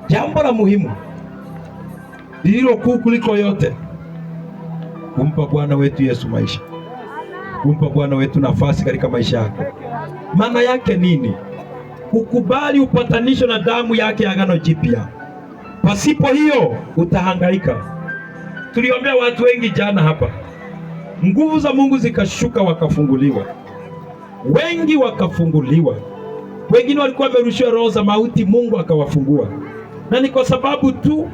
Speaker 1: Jambo la muhimu lililo kuu kuliko yote, kumpa Bwana wetu Yesu maisha, kumpa Bwana wetu nafasi katika maisha yako. Maana yake nini? Ukubali upatanisho na damu yake ya agano jipya. Pasipo hiyo utahangaika. Tuliombea watu wengi jana hapa, nguvu za Mungu zikashuka, wakafunguliwa. Wengi wakafunguliwa, wengine walikuwa wamerushiwa roho za mauti, Mungu akawafungua. Na ni kwa sababu tu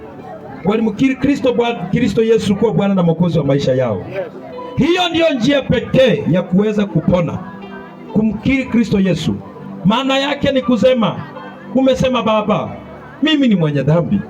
Speaker 1: walimkiri Kristo Yesu kuwa Bwana na Mwokozi wa maisha yao. Hiyo ndiyo njia pekee ya kuweza kupona, kumkiri Kristo Yesu. Maana yake ni kusema, umesema Baba, mimi ni mwenye dhambi,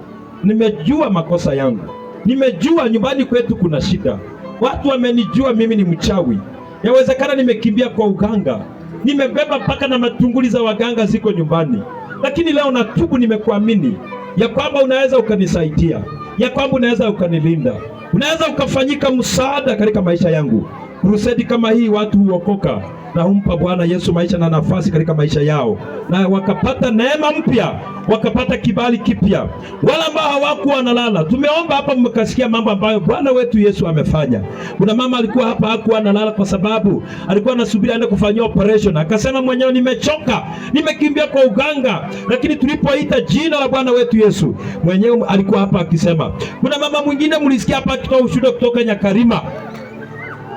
Speaker 1: nimejua makosa yangu, nimejua nyumbani kwetu kuna shida, watu wamenijua mimi ni mchawi, yawezekana nimekimbia kwa uganga, nimebeba mpaka na matunguli za waganga ziko nyumbani, lakini leo natubu, nimekuamini ya kwamba unaweza ukanisaidia, ya kwamba unaweza ukanilinda, unaweza ukafanyika msaada katika maisha yangu. Crusade kama hii watu huokoka na humpa Bwana Yesu maisha na nafasi katika maisha yao, na wakapata neema mpya, wakapata kibali kipya. Wala ambao hawakuwa wanalala, tumeomba hapa, mmekasikia mambo ambayo Bwana wetu Yesu amefanya. Kuna mama alikuwa hapa hakuwa analala kwa sababu alikuwa anasubiri aende kufanyia operation, akasema mwenyewe, nimechoka, nimekimbia kwa uganga. Lakini tulipoita jina la Bwana wetu Yesu, mwenyewe alikuwa hapa akisema. Kuna mama mwingine mlisikia hapa akitoa ushuhuda kutoka Nyakarima,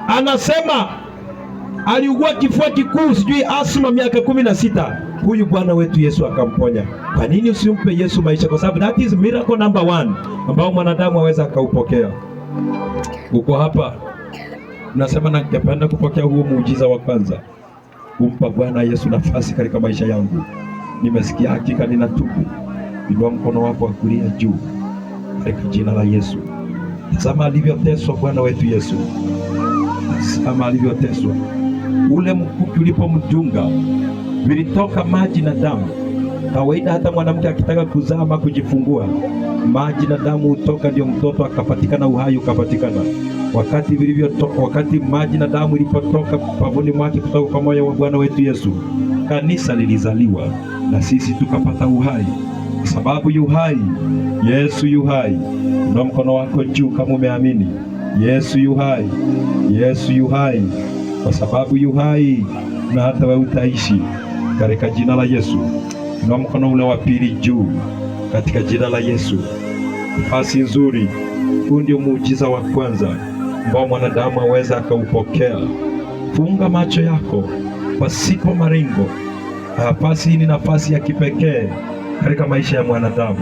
Speaker 1: anasema aliugua kifua kikuu, sijui asma, miaka 16. Huyu Bwana wetu Yesu akamponya. Kwa nini usimpe Yesu maisha? Kwa sababu that is miracle number 1 ambao mwanadamu aweza akaupokea. Uko hapa unasema, na ningependa kupokea huo muujiza wa kwanza, kumpa Bwana Yesu nafasi katika maisha yangu. Nimesikia hakika ninatubu. Inua mkono wako wa kulia juu katika jina la Yesu. Tazama alivyoteswa Bwana wetu Yesu, tazama alivyoteswa. Ule mkuki ulipomdunga vilitoka maji na damu. Kawaida hata mwanamke akitaka kuzaa ama kujifungua, maji na damu hutoka, ndio mtoto akapatikana, uhai ukapatikana. Wakati maji na damu ilipotoka pavuni mwake kutoka kwa moyo wa Bwana wetu Yesu, kanisa lilizaliwa na sisi tukapata uhai. Kwa sababu yu hai, Yesu yu hai. Inua mkono wako juu kama umeamini. Yesu yu hai, Yesu yu hai. Kwa sababu yu hai, na hata wewe utaishi katika jina la Yesu. Inua mkono ule wa pili juu katika jina la Yesu. Nafasi nzuri. Huu ndio muujiza wa kwanza ambao mwanadamu aweza akaupokea. Funga macho yako pasipo maringo. Nafasi hii ni nafasi ya kipekee katika maisha ya mwanadamu.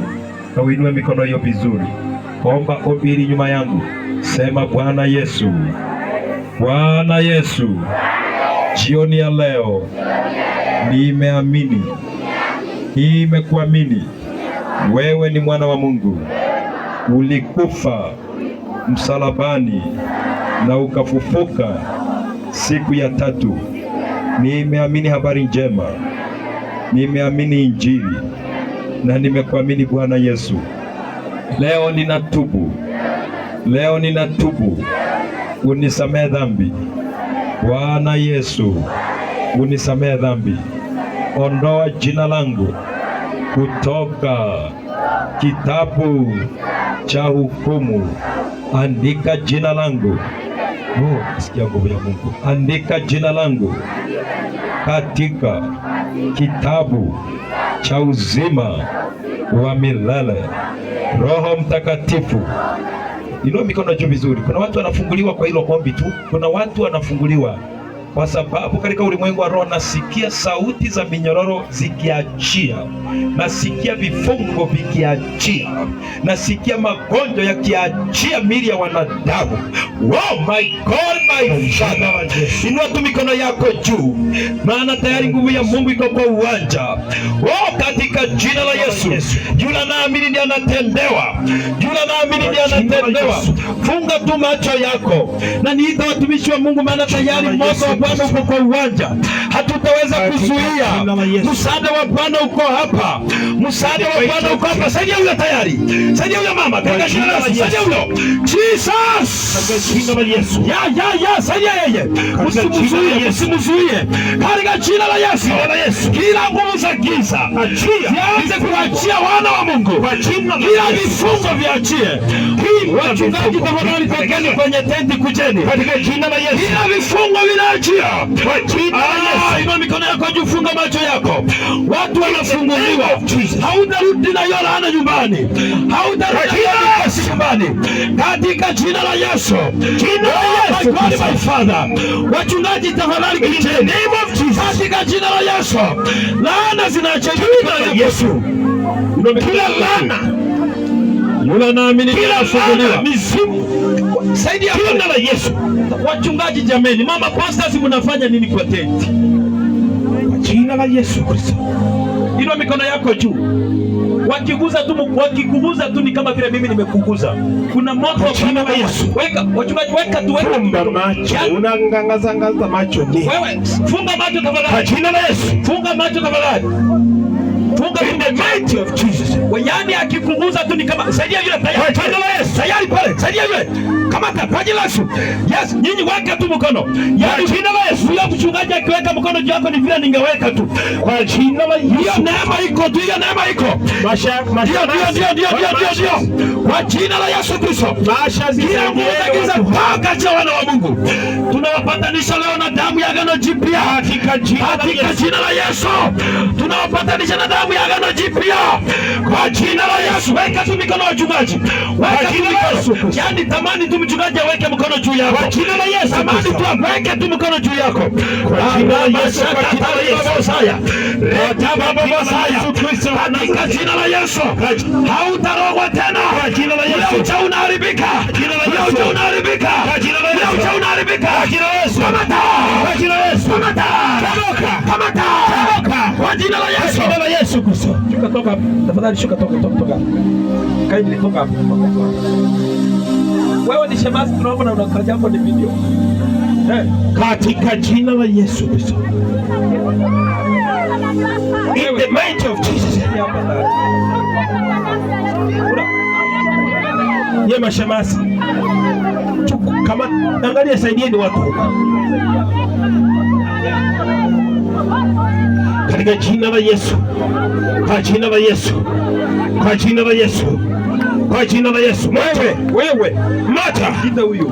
Speaker 1: Na uinue mikono hiyo vizuri. Omba ombi hili nyuma yangu. Sema, Bwana Yesu, Bwana Yesu, jioni ya leo nimeamini, nimekuamini wewe ni mwana wa Mungu, ulikufa msalabani na ukafufuka siku ya tatu. Nimeamini habari njema, nimeamini Injili na nimekuamini Bwana Yesu. Leo ninatubu, leo ninatubu. Unisamehe dhambi Bwana Yesu, unisamehe dhambi. Ondoa jina langu kutoka kitabu cha hukumu, andika jina langu. Sikia nguvu ya Mungu. Andika jina langu katika kitabu cha uzima wa milele. Roho Mtakatifu, inua mikono juu vizuri. Kuna watu wanafunguliwa kwa hilo ombi tu. Kuna watu wanafunguliwa kwa sababu katika ulimwengu wa roho nasikia sauti za minyororo zikiachia, nasikia vifungo vikiachia, nasikia magonjwa yakiachia mili ya wanadamu. Oh my God, my Father, inua tu mikono yako juu, maana tayari nguvu ya Mungu iko kwa uwanja. Oh, katika jina la Yesu, yule anaamini ndiye anatendewa, yule anaamini ndiye anatendewa. Funga tu macho yako na niita watumishi wa Mungu, maana tayari moto wa Bwana uko kwa uwanja. Hatutaweza kuzuia. Msaada wa Bwana uko hapa, msaada wa Bwana uko hapa. Saidia huyo tayari, saidia huyo mama, katika jina la Yesu, saidia huyo Jesus, katika jina la Yesu. Ya saidia yeye, usimzuie katika jina la Yesu. Kila nguvu za giza zianze kuachia wana wa Mungu, kila vifungo viachie. Wachungaji tafadhali tokeni kwenye tenti, kujeni katika jina la Yesu. Kila vifungo vinaachia kwa jina la Yesu. Inua mikono yako juu, funga macho yako. Watu wanafunguliwa. Hautarudi na hiyo laana nyumbani, hautarudi na hiyo kasi nyumbani, katika jina la Yesu. Jina la Yesu, my Father. Wachungaji tafadhali kujeni katika jina la Yesu. Laana zinaachia kwa Yesu. Kila laana yule anaamini kila mizimu, saidia jina la Yesu. Wachungaji jameni, mama pastors, mnafanya nini kwa tenti? Kwa jina la Yesu Kristo, inua mikono yako juu. Wakikuguza tu ni kama vile mimi nimekuguza. Kuna moto kwa jina la Yesu. Weka wachungaji, weka tu, weka funga macho. Unangangaza macho ni wewe. Funga macho tafadhali kwa jina la Yesu. Funga macho tafadhali. Funga in the might of Jesus. Wanyani akikuguza tu ni kama saidia yule tayari. Kwa jina la Yesu. Tayari pale. Saidia yule. Kamata kwa jina la Yesu. Yes, nyinyi weka tu mkono. Yaani jina la Yesu. Yule mchungaji akiweka mkono juu yako ni vile ningeweka tu. Kwa jina la Yesu. Hiyo neema iko tu, hiyo neema iko. Ndio. Kwa jina la Yesu Kristo. Kila nguvu toka cha wana wa Mungu. Tunawapatanisha leo na damu ya agano jipya. Katika jina la Yesu. Tunawapatanisha na damu ya agano jipya. Kwa jina la Yesu. Weka tu mikono wachungaji. Weka tu mikono. Yaani tamani tu mchungaji aweke mkono juu yako. Kwa jina la Yesu. Tamani tu aweke tu mkono juu yako. Kwa jina la Yesu. Kwa jina la Yesu. Katika jina la Yesu. Hautarogwa tena. Kwa jina la Yesu. Ucha unaharibika. Ucha unaharibika. Ucha unaharibika. Kwa jina la Yesu. Kamata. Kwa jina la Yesu. Kamata. Kamata. Kwa jina la Yesu. Kwa jina la Yesu Kristo. Shuka toka. Tafadhali shuka toka. Kaini toka hapo. Wewe ni shemasi, tunaomba na unakaja hapo ni video. Katika jina la Yesu Kristo. In the might of Jesus. Ye mashemasi. Kama angalia, saidieni watu. Katika jina la Yesu. Kwa jina la Yesu. Kwa jina la Yesu. Kwa jina la Yesu. Wewe mata kita huyu.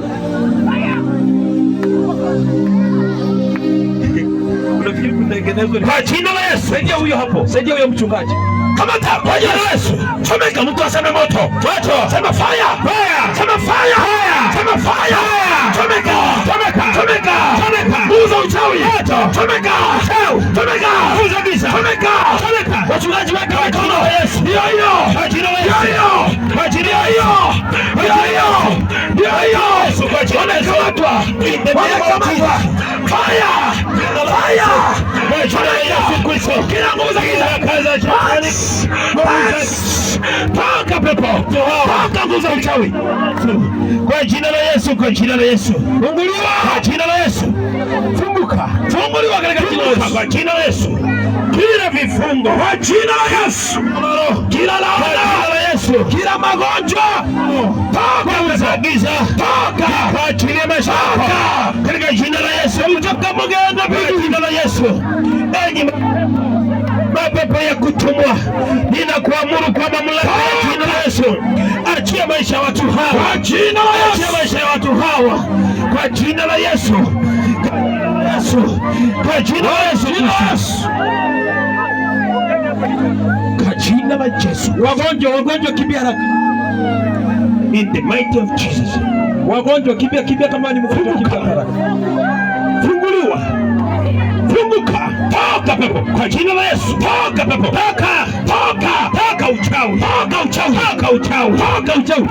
Speaker 1: Unafikiri kutengenezwa kwa jina la Yesu. Saidia huyo hapo. Saidia huyo mchungaji. Kamata kwa jina la Yesu. Chomeka mtu aseme moto. Moto. Sema fire. Fire. Sema fire. Fire. Sema fire. Chomeka. Chomeka. Chomeka. Chomeka. Buza uchawi. Moto. Chomeka. Chomeka. Buza giza. Chomeka. Chomeka. Wachungaji weka mikono. Yesu. Ndio hiyo. Kwa jina la Yesu. Ndio hiyo. Kwa jina la hiyo. Ndio hiyo. Ndio hiyo. Kwa jina la Yesu. Wamekamatwa. Fire. Fire. Kwa jina la Yesu Kristo. Kila nguvu za giza kaza chani. Toka pepo. Toka nguvu za uchawi. Kwa jina la Yesu, kwa jina la Yesu. Funguliwa kwa jina la Yesu. Funguka. Funguliwa katika jina la Yesu. Kwa jina la Yesu. Kila vifungo kwa jina la Yesu. Kila laana kwa jina la Yesu. Kila magonjwa toka za giza. Toka kwa ajili ya maisha yako. Katika jina la Yesu. Mtoka mganga kwa jina la Yesu. Enyi mapepo ya kutumwa, ninakuamuru kwa mamlaka ya jina la Yesu, achia maisha ya watu hawa. Kwa jina la Yesu. Achia maisha ya watu hawa. Kwa jina la Yesu. Kwa jina la Yesu. Kwa jina la Yesu. Wagonjwa kimbia haraka. In the might of Jesus. Wagonjwa kimbia kama ni mgonjwa kimbia haraka. funguliwa, funguka, toka pepo kwa jina la Yesu, toka pepo, toka, toka, toka uchawi, toka uchawi, toka uchawi, toka uchawi.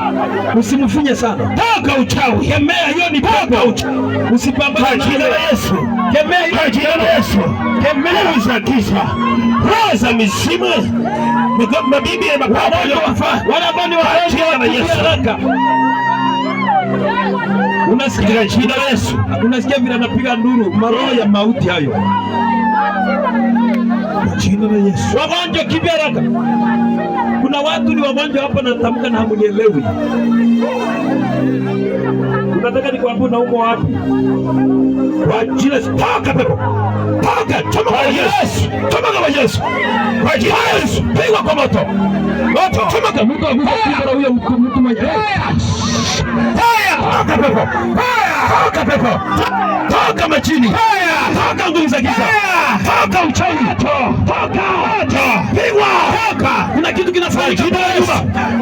Speaker 1: Usimfinye sana, toka uchawi, kemea hiyo ni toka uchawi, usipambane kwa jina la Yesu, kemea hiyo kwa jina la Yesu, kemea za giza, roho za mizimu, mabibi na mababa wale ambao ni wagonjwa na Yesu. Unasikia jina la Yesu, unasikia vile anapiga nduru, maroho ya mauti hayo kwa jina la Yesu. Wagonjwa kimbia haraka. Kuna watu ni wagonjwa hapa na tamka na hamunielewi. Unataka nikwambie unaumwa wapi? Kwa jina la Yesu, toka pepo. Toka, toka kwa Yesu. Toka kwa Yesu. Kwa jina la Yesu, pigwa kwa moto. Moto, toka mtu akimbia huyo mtu mmoja. Haya, toka pepo. Haya, toka pepo. Toka majini. Haya, toka nguvu za giza. Toka uchawi. Toka. Pigwa. Toka. Kuna kitu kinafanya jina la Yesu.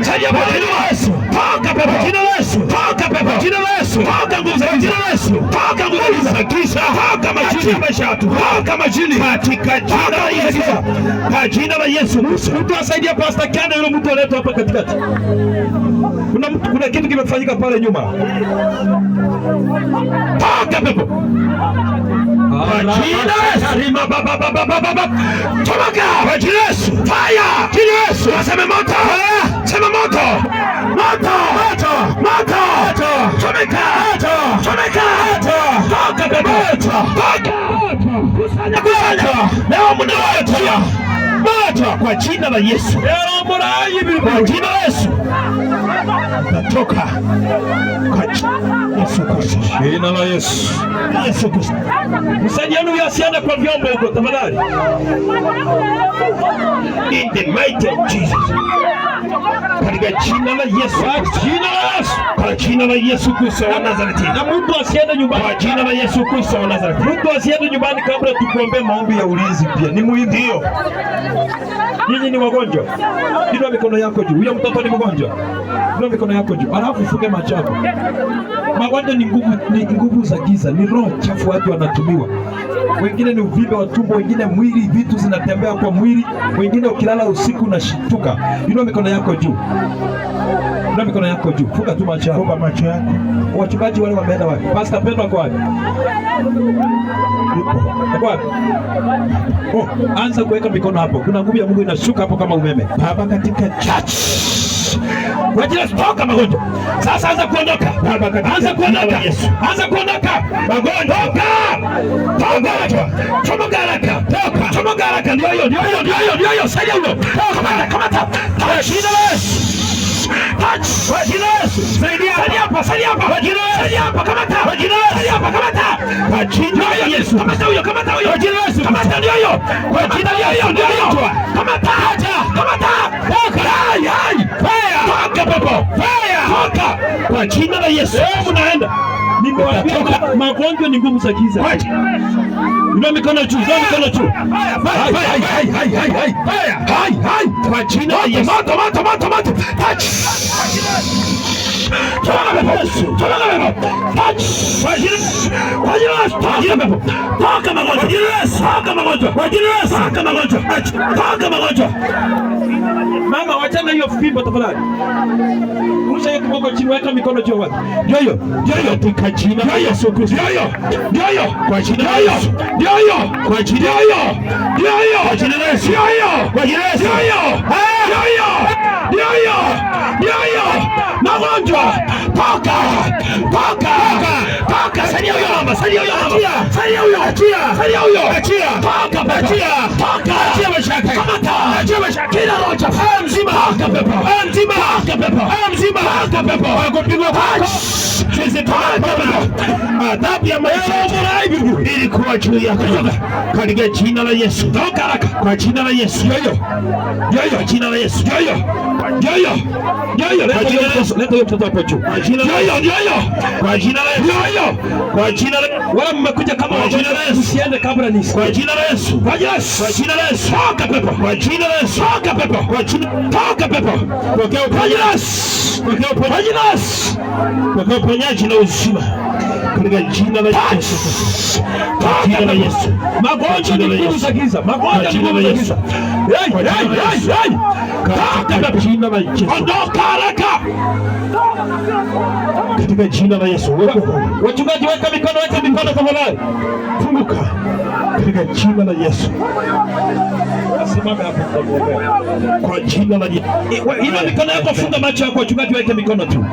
Speaker 1: Saidia kwa jina la Yesu. Toka pepo. Jina la Yesu. Toka pepo. Jina la Yesu. Toka nguvu za giza. Jina la Yesu. Toka nguvu za giza. Toka majini. Toka majini. Katika jina la Yesu. Kwa jina la Yesu. Mtu asaidia Pastor Kanda, yule mtu aleta hapa katikati. Kuna kitu kimefanyika pale nyuma. Toka pepo. Kwa jina la Yesu. Toka. Kwa jina la Yesu. Fire. Jina la Yesu. Sema moto. Sema moto. Moto. Moto. Moto. Chomeka. Chomeka. Toka pepo. Toka. Kusanya. Leo mnawacha. Moto kwa jina la Yesu. Kwa jina la Yesu. Tatoka. Kwa Yesu Kristo. Jina la Yesu. Yesu Kristo. Msaidieni huyo asiende kwa vyombo huko tafadhali. In the mighty of Jesus. Katika jina la Yesu. Kwa jina la Yesu. Kwa jina la Yesu Kristo wa Nazareti. Na mtu asiende nyumbani. Kwa jina la Yesu Kristo wa Nazareti. Mtu asiende nyumbani kabla tukuombee maombi ya ulinzi pia. Ni muhimu hiyo. Nyinyi ni wagonjwa. Inua mikono yako juu. Huyo mtoto ni mgonjwa. Inua mikono yako juu. Alafu funge macho yako. Magonjwa ni nguvu za giza, ni roho chafu watu wanatumiwa. Wengine ni uvimbe wa tumbo, wengine mwili, vitu zinatembea kwa mwili, wengine ukilala usiku unashtuka. Inua mikono yako juu. Inua mikono yako juu. Funga tu macho yako. Funga macho yako. Wachungaji wale wameenda wapi? Pastor Pedro ako wapi? Ako wapi? Oh, anza kuweka mikono hapo. Kuna nguvu ya Mungu inashuka hapo kama umeme. Baba katika church. Wajira toka magonjwa. Sasa anza kuondoka. Anza kuondoka. Anza kuondoka. Magonjwa. Toka. Toka haraka. Toka. Toka haraka. Ndio hiyo. Saidia huyo. Kamata. Shida Yesu. Touch. Kwa jina la Yesu. Saidia hapa. Kwa jina la Yesu. Saidia hapa. Kamata. Kwa jina la Yesu. Saidia hapa. Kamata. Kwa jina la Yesu. Kamata huyo. Kwa jina la Yesu. Kamata ndio hiyo. Kwa jina la Yesu. Ndio hiyo. Kamata. Kamata. Toka. Fire. Toka pepo. Fire. Toka. Kwa jina la Yesu. Mnaenda. Nimewambia magonjwa ni nguvu za giza. Inua mikono juu. Kwa jina la Yesu. Moto. Touch. Mama, wachana hiyo fimbo tafadhali. Rusha hiyo kiboko chini, weka mikono juu wapi? Ndio hiyo. Katika jina la Yesu Kristo. Ndio hiyo. Kwa jina la Yesu. Ndio hiyo. Kwa jina la Yesu. Ndio hiyo. Kwa jina la Yesu. Ndio hiyo. Kwa jina la Yesu. Ndio hiyo. Magonjwa. Toka. Saidia huyo mama. Saidia huyo. Toka. Achia maisha yake. Kamata. Kila roho chafu. Mzima. Pepo. Kupigwa kwa. Sisi adhabu ya maisha ili kuwa juu yako. Katika jina la Yesu. Toka haraka. Kwa jina la Yesu. Ndio hiyo. Jina la Yesu. Ndio hiyo. Ndio. Leta hiyo mtoto hapo juu. Ndio. Kwa jina la Yesu. Kwa jina la wala mmekuja kama kwa jina la Yesu. Usiende kabla ni kwa jina la Yesu. Kwa jina la Yesu. Toka pepo. Kwa jina la Yesu. Toka pepo. Kwa jina toka pepo. Pokea uponyaji. Kwa jina la Yesu. Pokea uponyaji na uzima. Katika jina la Yesu. Kwa jina la Yesu. Magonjwa ni nguvu za giza. Magonjwa ni nguvu za giza. Katika jina la Yesu. Ondoka haraka. Katika jina la Yesu. Wachungaji weka mikono tafadhali. Funguka. Katika jina la Yesu. Simama hapo kwa jina la Yesu. Ina mikono yako, funga macho yako, wachungaji weke mikono tu.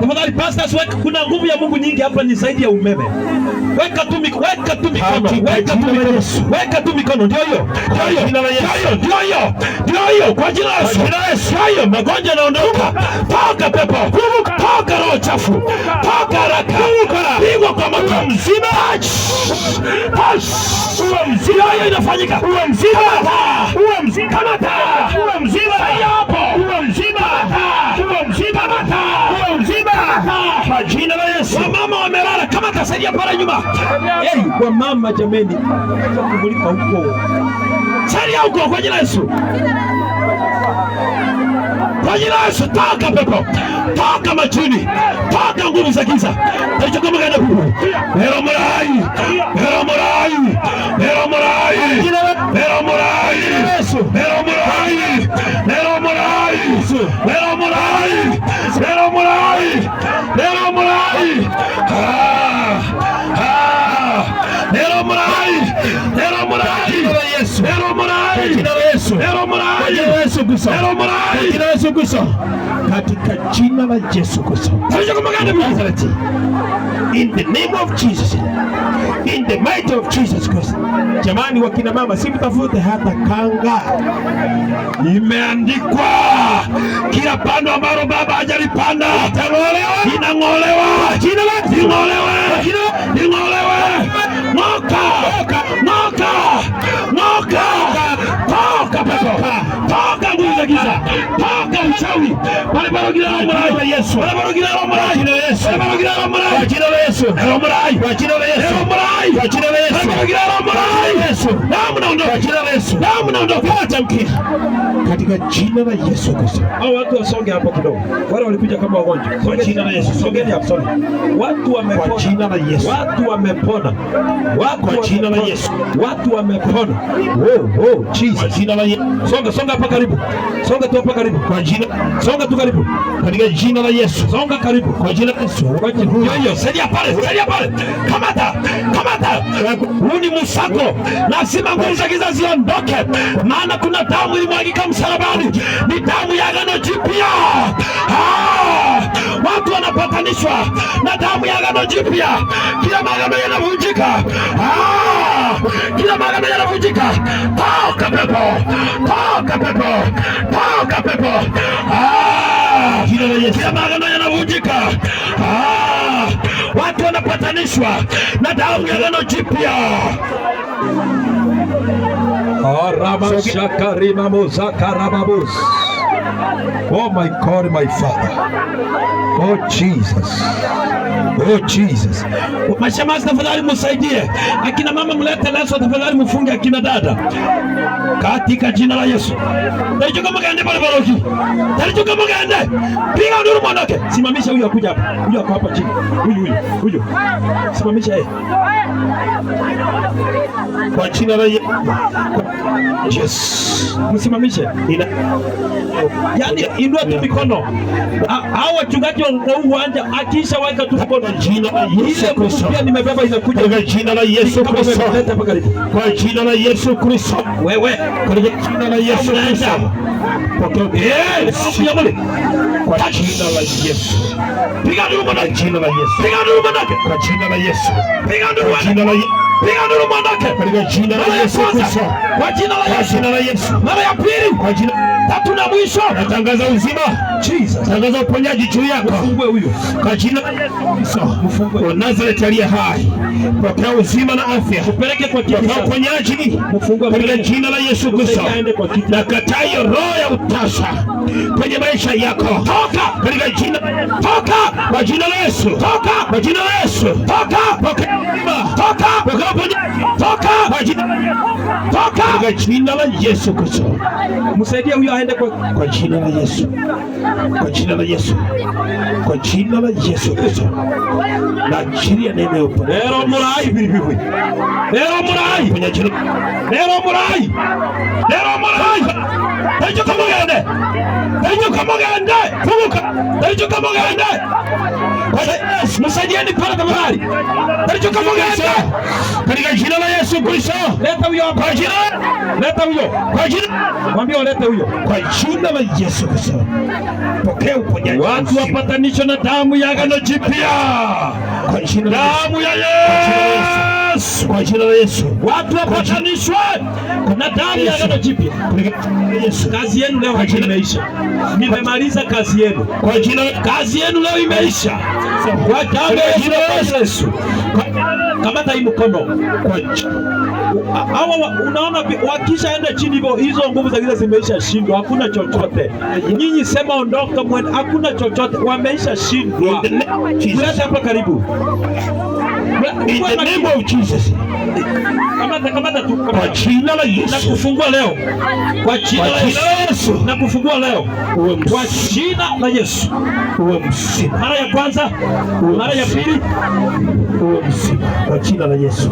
Speaker 1: Tafadhali pastors, weka, kuna nguvu ya Mungu nyingi hapa, ni zaidi ya umeme. Weka tu mikono. Weka tu mikono, ndio hiyo. Ndio hiyo. Kwa jina la Yesu. Hayo magonjwa yanaondoka. Toka pepo. Toka roho chafu. Toka haraka. Pigwa kwa moto mzima. Uwe mzima. Hiyo inafanyika. Uwe mzima. Kamata. Uwe mzima. Hapo. Uwe mzima. Kwa jina la Yesu. Wamama wamelala, kama tasaidia pale nyuma. Wamama jameni. Kumulika huko. Saidia huko kwa jina la Yesu. Kwa jina la Yesu, toka pepo. Toka majini. Toka nguvu za giza. Hicho kama gani huko. Hero morai. Katika jina la Yesu Kristo. In the name of Jesus. In the might of Jesus Christ. Jamani wakina mama, simtafute hata kanga. Imeandikwa kila pando ambalo baba hajalipanda inang'olewa. Toka pepo. Toka nguvu za giza. Toka uchawi. Pale barogila la Yesu. Kwa jina la Yesu. Katika jina la Yesu Kristo. Hao watu wasonge hapo kidogo. Wale walikuja kama wagonjwa. Kwa jina la Yesu. Songeni hapo songe. Watu wamepona. Kwa jina la Yesu. Watu wamepona. Kwa jina la Yesu. Watu wamepona. Jesus. Kwa jina la Yesu. Songa hapa karibu. Songa tu hapa karibu. Kwa jina. Songa tu karibu. Katika jina la Yesu. Songa karibu. Kwa jina la Yesu. Kwa jina. Yo, saidia pale. Kamata. Huu ni msako. Lazima nguvu za giza ziondoke. Maana kuna damu ilimwagika msalabani. Ni damu ya agano jipya. Watu wanapatanishwa na damu ya agano jipya. Kila maagano yanavunjika. Toka pepo. Kila maagano yanavunjika. Watu wanapatanishwa na damu ya agano jipya. Oh my God, my Father. Oh Jesus. Mashemasi tafadhali msaidie. Akina mama mlete leso tafadhali, mfunge akina dada. Katika jina la Yesu. Taricho kama kaende pale baroki. Piga nduru mwanake. Simamisha huyu akuja hapa. Huyu ako hapa chini. Huyu. Simamisha yeye. Kwa jina la Yesu. Yes. Msimamishe. Yaani inua tu mikono. Hao wachungaji wa uwanja akisha weka tu mkono. Jina la Yesu Kristo. Pia nimebeba inakuja kwa jina la Yesu Kristo. Kwa jina la Yesu Kristo. Wewe kwa jina la Yesu Kristo. Kwa jina la Yesu. Piga nduru kwa jina la Yesu. Kwa jina la Yesu. Piga nduru mwanake. Kwa jina la Yesu Kristo. Kwa jina la Yesu. Mara ya pili. Kwa jina tatu na mwisho. Natangaza uzima. Jesus.
Speaker 2: Tangaza uponyaji juu yako.
Speaker 1: Mfungue huyo.
Speaker 2: Kwa jina la Yesu. Mfungue. Nazareti aliye hai. Pokea uzima na afya.
Speaker 1: Upeleke kwa kiti.
Speaker 2: Pokea uponyaji.
Speaker 1: Mfungue
Speaker 2: katika jina la Yesu Kristo. Na kataa hiyo roho ya utasa kwenye maisha yako. Toka katika jina la Yesu. Toka kwa jina la Yesu. Toka kwa jina la Yesu. Toka. Pokea uzima. Toka. Pokea uponyaji. Toka kwa jina la Yesu. Toka katika jina la Yesu Kristo.
Speaker 1: Msaidie huyo aende
Speaker 2: kwa jina la Yesu. Kwa jina la Yesu. Kwa jina la Yesu Kristo. Na chiria neema ya uponyaji.
Speaker 1: Lero murai bibi. Lero murai.
Speaker 2: Uponyaji.
Speaker 1: Lero murai. Lero murai. Tejo kama gende. Tejo kama gende. Funguka. Tejo kama gende. Msaidieni pale tafadhali. Tejo kama gende.
Speaker 2: Katika jina la Yesu Kristo.
Speaker 1: Leta huyo kwa jina. Leta huyo.
Speaker 2: Kwa jina.
Speaker 1: Mwambie leta huyo.
Speaker 2: Kwa jina la Yesu Kristo. Pokea uponyaji.
Speaker 1: Watu wapatanishwe na damu ya agano jipya.
Speaker 2: Kwa jina la
Speaker 1: damu ya Yesu.
Speaker 2: Kwa jina la Yesu.
Speaker 1: Watu wapatanishwe na damu ya agano jipya.
Speaker 2: Yesu.
Speaker 1: Kazi yenu leo imeisha. Nimemaliza kazi yenu.
Speaker 2: Kwa jina
Speaker 1: kazi yenu leo imeisha. Kwa damu ya Yesu. Kamata hii mkono. Hawa unaona wakishaenda chini hivyo, hizo nguvu za giza zimeisha shindwa, hakuna chochote. Nyinyi sema ondoka mwende, hakuna chochote, wameisha shindwa. Leta hapa karibu.
Speaker 2: In the name of Jesus.
Speaker 1: Kamata tu.
Speaker 2: Kwa jina la Yesu.
Speaker 1: Na kufungua leo. Kwa jina la Yesu. Na kufungua leo. Kwa jina la Yesu.
Speaker 2: Uwe mzima.
Speaker 1: Mara ya kwanza, mara ya pili,
Speaker 2: uwe mzima. Kwa jina la Yesu.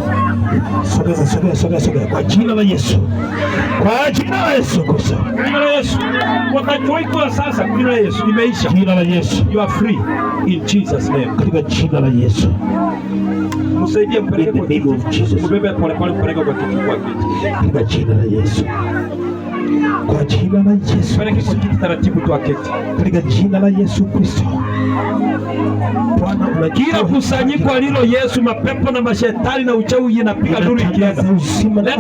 Speaker 2: Sogea. Kwa jina la Yesu. Kwa jina la Yesu Kristo.
Speaker 1: Jina la Yesu. Wakati wako sasa, jina la Yesu imeisha.
Speaker 2: Jina la Yesu.
Speaker 1: You are free in Jesus name.
Speaker 2: Katika jina la Yesu.
Speaker 1: Msaidie mpeleke kwa kiti. Mbebe pole mpeleke kwa kiti kwa kiti.
Speaker 2: Katika jina la Yesu. Kwa jina la Yesu.
Speaker 1: Mpeleke kwa kiti taratibu tu aketi.
Speaker 2: Katika jina la Yesu Kristo.
Speaker 1: Bwana, kila kusanyiko alilo Yesu, mapepo na mashetani na uchawi inapiga duru ikienda.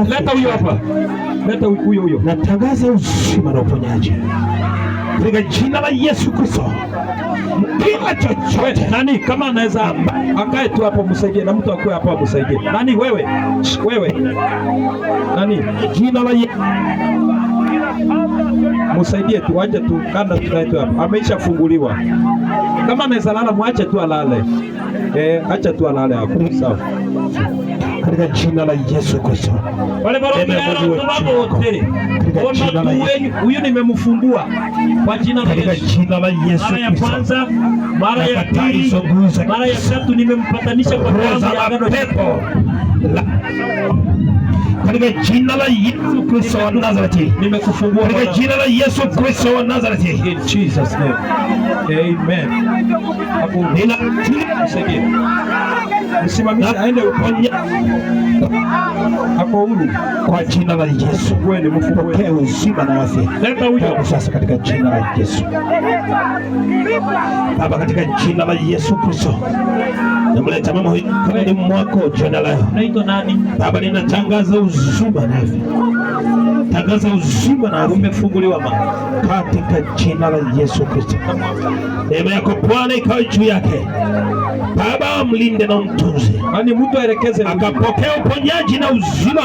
Speaker 1: Leta huyo hapa. Leta huyo.
Speaker 2: Natangaza uzima na uponyaji. Katika jina la Yesu Kristo. Kila chochote.
Speaker 1: Nani kama anaweza akae tu hapo msaidie, na mtu akue hapo msaidie. Nani wewe? Nani?
Speaker 2: Jina la Yesu.
Speaker 1: Msaidie tu, aje tu kanda tu hapo. Ameshafunguliwa. Kama anaweza lala mwache tu alale. Acha tu alale hapo. Sawa.
Speaker 2: Katika jina la Yesu Kristo.
Speaker 1: Wale huyu nimemfungua kwa jina la Yesu.
Speaker 2: Jina la Yesu.
Speaker 1: Mara ya kwanza, mara ya pili, mara ya tatu nimempatanisha kwa damu ya agano pepo.
Speaker 2: Katika jina la Yesu Kristo wa Nazareti.
Speaker 1: Nimekufungua
Speaker 2: katika jina la Yesu Kristo wa Nazareti.
Speaker 1: In Jesus name. Amen. Hapo msaidie. Msimamishe aende uponya. Hapo huru
Speaker 2: kwa jina la Yesu.
Speaker 1: Kweli mfungue
Speaker 2: uzima na afya.
Speaker 1: Leta huyo
Speaker 2: sasa katika jina la Yesu. Baba, katika jina la Yesu Kristo. Namleta mama huyu kwa mwako jina leo.
Speaker 1: Unaitwa nani?
Speaker 2: Baba, ninatangaza uzima na afya. Tangaza uzima na umefunguliwa mama katika jina la Yesu Kristo. Neema yako Bwana ikawe juu yake. Baba, mlinde na mtunze.
Speaker 1: Ani mtu aelekeze
Speaker 2: akapokea uponyaji na uzima.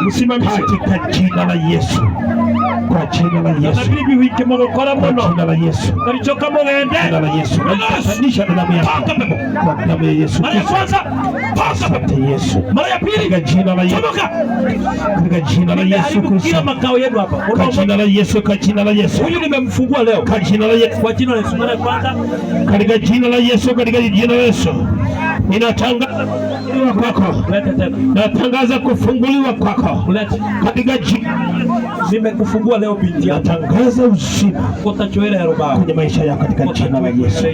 Speaker 1: Msimamishe
Speaker 2: katika jina la Yesu. Kwa jina la Yesu.
Speaker 1: Na bibi wiki moko kora mono.
Speaker 2: Kwa jina la Yesu.
Speaker 1: Nalichoka mwende.
Speaker 2: Jina la Yesu. Nitasanisha na damu yako. Kwa damu ya Yesu.
Speaker 1: Mara ya kwanza.
Speaker 2: Asante Yesu.
Speaker 1: Mara ya pili.
Speaker 2: Katika jina la Yesu. Katika jina la Yesu Kristo.
Speaker 1: Kila makao yenu hapa.
Speaker 2: Kwa jina la Yesu, kwa jina la Yesu.
Speaker 1: Huyu nimemfungua leo.
Speaker 2: Kwa jina la Yesu.
Speaker 1: Kwa jina la Yesu. Mara ya kwanza.
Speaker 2: Katika jina la Yesu, katika jina la Yesu. Ninatangaza kufunguliwa kwako.
Speaker 1: Leta tena.
Speaker 2: Natangaza kufunguliwa kwako.
Speaker 1: Leta.
Speaker 2: Katika jina
Speaker 1: nimekufungua leo binti yangu.
Speaker 2: Natangaza uzima
Speaker 1: utachoela ya roba
Speaker 2: kwenye maisha yako katika jina la Yesu.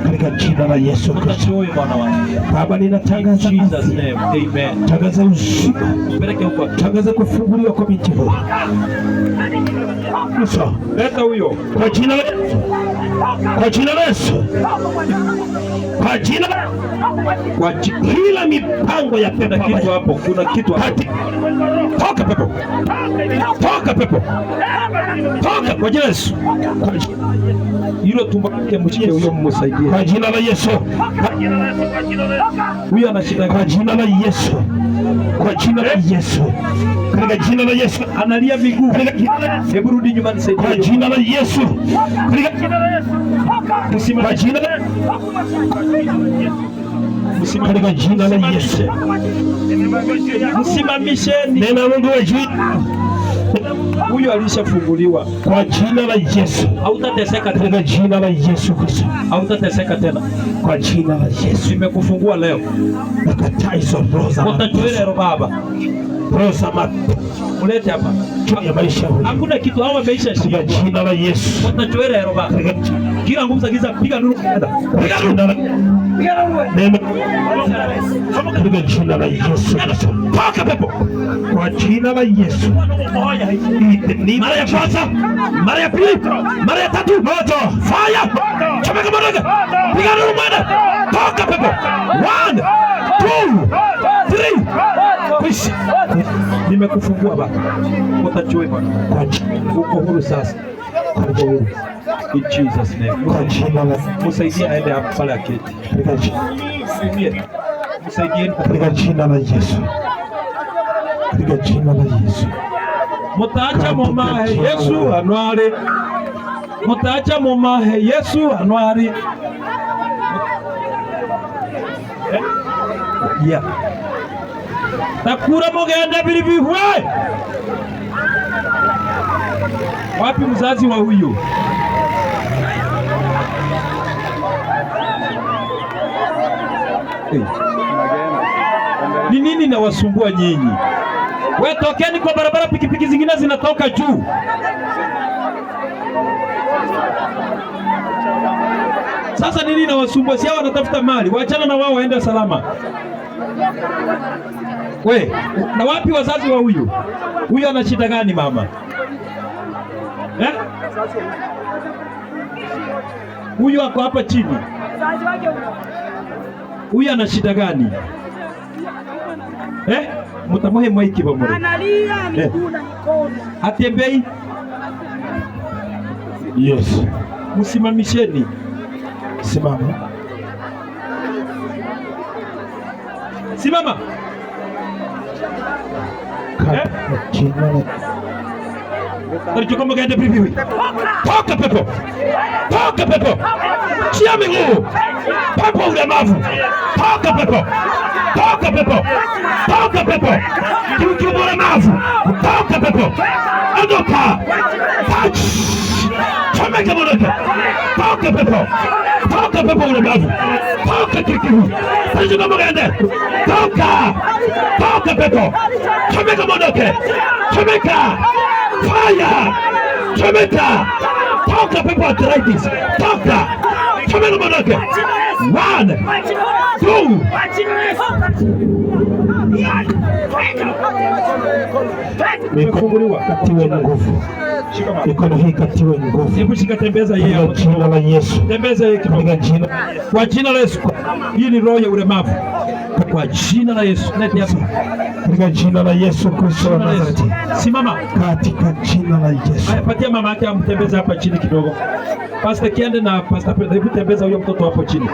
Speaker 2: katika jina la Yesu Kristo.
Speaker 1: Huyu Bwana wangu.
Speaker 2: Baba, ninatangaza
Speaker 1: Jesus name. Amen.
Speaker 2: tangaza uzima,
Speaker 1: Peleke huko.
Speaker 2: tangaza kufunguliwa kwa binti huyu. Kristo,
Speaker 1: Leta huyo.
Speaker 2: kwa jina la Yesu, kwa jina la Yesu, kwa jina kila mipango ya pepo
Speaker 1: Kitu hapo. Kuna kitu hapo.
Speaker 2: toka pepo, toka pepo, toka kwa jina la Yesu,
Speaker 1: Hilo tumbo lake mshike huyo, msaidie.
Speaker 2: kwa jina la Yesu.
Speaker 1: Huyo ana shida
Speaker 2: Kwa
Speaker 1: gani?
Speaker 2: jina la Yesu, kwa jina la Yesu, katika jina la Yesu,
Speaker 1: Analia miguu. Hebu rudi nyuma
Speaker 2: kwa
Speaker 1: nisaidie.
Speaker 2: jina la Yesu, katika jina la Yesu, kwa jina la katika jina la Yesu,
Speaker 1: Msimamisheni.
Speaker 2: neno la Mungu juu
Speaker 1: Huyo alishafunguliwa.
Speaker 2: kwa jina la Yesu,
Speaker 1: Hautateseka tena.
Speaker 2: katika jina la Yesu Kristo,
Speaker 1: Hautateseka tena.
Speaker 2: kwa jina la Yesu,
Speaker 1: Nimekufungua leo.
Speaker 2: nakataa hizo roho za
Speaker 1: Utatuele ro baba.
Speaker 2: roho za
Speaker 1: Mulete hapa.
Speaker 2: ya maisha huyu,
Speaker 1: Hakuna kitu hawa maisha
Speaker 2: katika
Speaker 1: shida.
Speaker 2: jina la Yesu,
Speaker 1: Utatuele ro baba.
Speaker 2: katika
Speaker 1: Kila nguvu za giza piga nuru.
Speaker 2: jina la neno, katika jina la Yesu Kristo, toka pepo kwa jina la Yesu. Mara ya kwanza, mara ya pili, mara ya tatu, moto, fire, chomeka moto, piga nuru mwende, toka pepo. 1 2 3, kwisha.
Speaker 1: Nimekufungua baba. Utatuele bwana.
Speaker 2: Kwa jina,
Speaker 1: Uko huru sasa.
Speaker 2: kwa jina,
Speaker 1: In Jesus name.
Speaker 2: kwa jina la
Speaker 1: Msaidie aende hapo pale aketi.
Speaker 2: katika jina,
Speaker 1: Msaidie. Msaidieni.
Speaker 2: katika jina la Yesu, katika jina la Yesu.
Speaker 1: Mutaacha mumahe Yesu anware. Mutaacha mumahe Yesu anware. Yeah. Takura mugenda bilibihwe. Wapi mzazi wa huyu? Hey. Ni nini nawasumbua nyinyi? We tokeni kwa barabara, pikipiki zingine zinatoka juu. Sasa nini nawasumbua? Si hao wanatafuta mali, waachana na wao waende salama. We, na wapi wazazi wa huyu? Huyu ana shida gani mama? Eh? Huyu ako hapa chini. Huyu ana shida gani? Eh? Mutamuhe maiki bamuri.
Speaker 4: Analia miguu na mikono.
Speaker 1: Hatembei.
Speaker 2: Yes.
Speaker 1: Msimamisheni.
Speaker 2: Simama.
Speaker 1: Simama.
Speaker 2: Katika jina la
Speaker 1: Alichoka maganda bibi. Toka pepo. Toka pepo. Chia miguu. Pepo ulemavu. Toka pepo. Toka pepo. Toka pepo. Kiuchumi ulemavu. Toka pepo. Ondoka. Touch. Chomeka moto. Toka pepo. Toka pepo ulemavu. Toka kikivu. Alichoka maganda. Toka. Toka pepo. Chomeka moto. Chomeka. Fire! Chomeka! Toka pepo arthritis! Toka! Chomeka moto! 1 2
Speaker 2: Imefunguliwa, katiwe nguvu. Mikono hii katiwe nguvu.
Speaker 1: Hebu shika, tembeza yeye
Speaker 2: Katika
Speaker 1: hapo.
Speaker 2: jina la Yesu.
Speaker 1: Tembeza yeye kidogo.
Speaker 2: Katika jina
Speaker 1: Kwa jina la Yesu. Hii ni roho ya ulemavu. Kwa jina la Yesu. Leti hapa.
Speaker 2: katika jina la Yesu Kristo wa
Speaker 1: Jina la Yesu.
Speaker 2: Nazareti.
Speaker 1: Simama.
Speaker 2: Katika jina la Yesu.
Speaker 1: Haya, patia mama yake amtembeze hapa chini kidogo. Pastor Kiande na Pastor Pedro, hebu tembeza huyo mtoto hapo chini.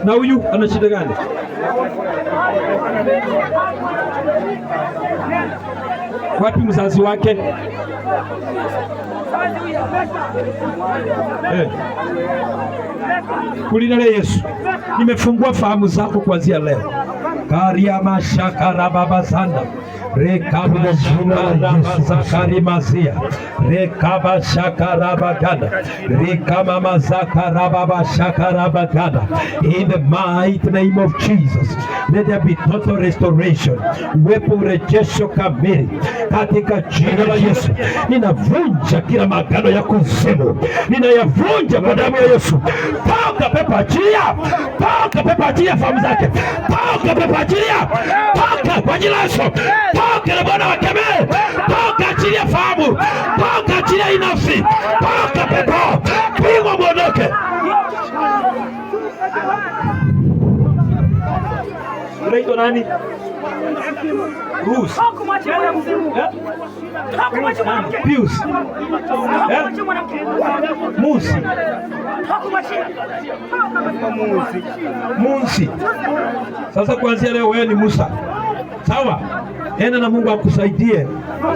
Speaker 1: Na huyu ana shida gani? Wapi mzazi wake? Eh. Kulinale Yesu. Nimefungua fahamu zako kuanzia leo. Karia mashaka rababa sana. rekabashakaramazakarimazia rekabashakarabagada rekamamazakarababasakarabagada. In the mighty name of Jesus, let there be total restoration, uwepo urejesho kamili katika jina la Yesu. Ninavunja kila magano ya kuzimu, ninayavunja kwa damu ya Yesu. Toka pepo, achilia! Toka pepo, achilia fahamu zake! Toka pepo, achilia! Toka kwa jina la Yesu! Toka na Bwana wakemee! Toka, achilia fahamu! Toka, achilia nafsi! Toka pepo, pigwa muondoke! Unaitwa nani? Bruce. Pius. Musi. Munsi. Sasa kuanzia leo wewe ni Musa. Sawa? Enda na Mungu akusaidie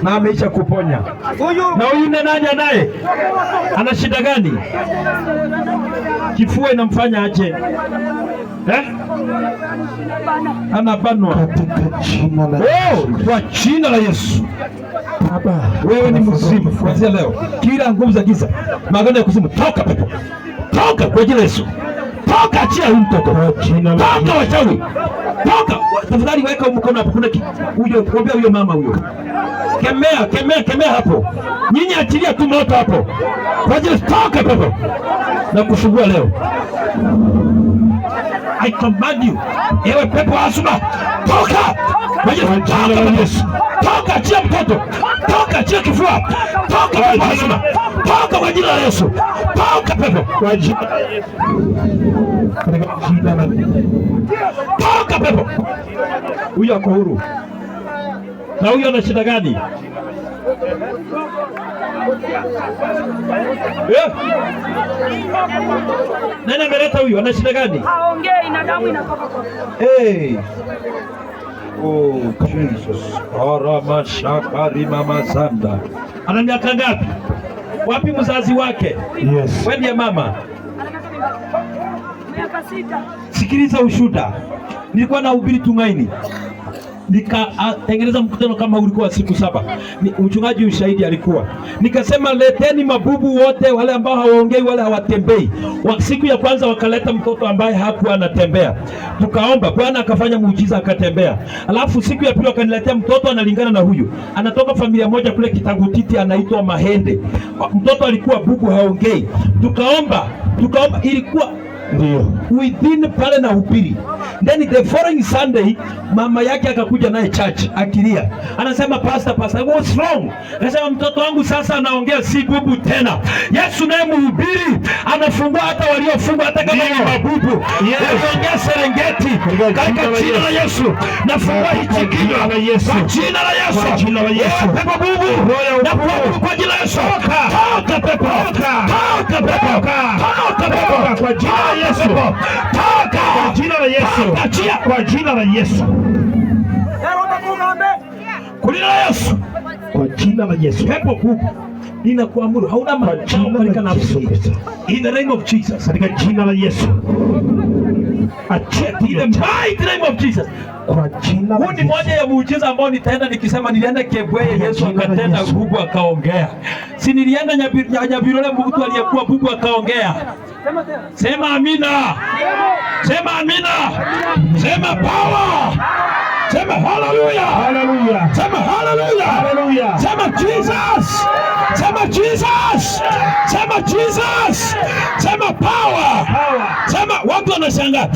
Speaker 1: na ameisha kuponya. Na huyu nani naye? Ana shida gani? Kifua inamfanya aje? Anabanwa
Speaker 2: katika jina la
Speaker 1: kwa jina la Yesu. Baba, wewe ni mzima kuanzia leo. Kila nguvu za giza, magano ya kuzimu, toka pepo, toka kwa jina la Yesu. Toka, achia huyu mtoto kwa jina la Yesu. Toka wachawi, toka. Tafadhali weka mkono hapo, kuna huyo kuombea huyo mama huyo. Kemea hapo. Nyinyi achilia tu moto hapo. Kwa jina, toka pepo. Na kufungua leo. I command you, ewe pepo asuma, toka! Toka Yesu. Toka, achia mtoto. Toka, achia kifua. Toka pepo asuma. Toka kwa jina la Yesu. Toka pepo kwa jina la Yesu. Toka pepo. Huyo ako huru. Na huyo ana shida gani? Nani ameleta huyu? Ana shida gani?
Speaker 4: Haongei na damu inatoka kwa.
Speaker 1: Oh Jesus. Aramashakarima. Ana miaka ngapi? Wapi mzazi wake?
Speaker 2: Yes.
Speaker 1: Wewe ndiye mama.
Speaker 4: Miaka 6.
Speaker 1: Sikiliza ushuhuda. Nilikuwa nahubiri Tumaini. Nikatengeneza mkutano kama ulikuwa siku 7. Mchungaji ushahidi alikuwa. Nikasema leteni mabubu wote, wale ambao hawaongei, wale hawatembei. Siku ya kwanza wakaleta mtoto ambaye hakuwa anatembea. Tukaomba, Bwana akafanya muujiza akatembea. Alafu siku ya pili wakaniletea mtoto analingana na huyu. Anatoka familia moja kule Kitangutiti anaitwa Mahende. Mtoto alikuwa bubu haongei. Tukaomba ilikuwa ndio within pale na hubiri. Then the following Sunday mama yake akakuja naye church akilia. Anasema pastor, what's wrong? Anasema mtoto wangu sasa anaongea si bubu tena. Yesu naye mhubiri anafungua hata waliofungwa hata kama ni mabubu. Anaongea Serengeti katika jina la Yesu. Nafungua hichi kinywa kwa jina la Yesu. Kwa jina la Yesu. Pepo bubu. Na kwa jina la Yesu. Toka pepo. Toka pepo. Toka pepo kwa jina la Yesu. Toka kwa jina la Yesu. Achia kwa jina la Yesu. Kwa jina la Yesu. Kwa jina la Yesu. Pepo bubu ninakuamuru hauna majina katika nafsi. In the name of Jesus. Katika jina la Yesu. Achia in the mighty name of Jesus. Kwa jina la Yesu. Ni moja ya muujiza ambao nitaenda nikisema nilienda Kebweye Yesu akatenda bubu akaongea. Si nilienda Nyabirole mtu aliyekuwa bubu akaongea. Sema amina. Sema amina. Sema power. Sema hallelujah. Hallelujah. Sema hallelujah. Hallelujah. Sema Jesus. Sema Jesus. Sema Jesus. Sema power. Sema watu wanashangaa.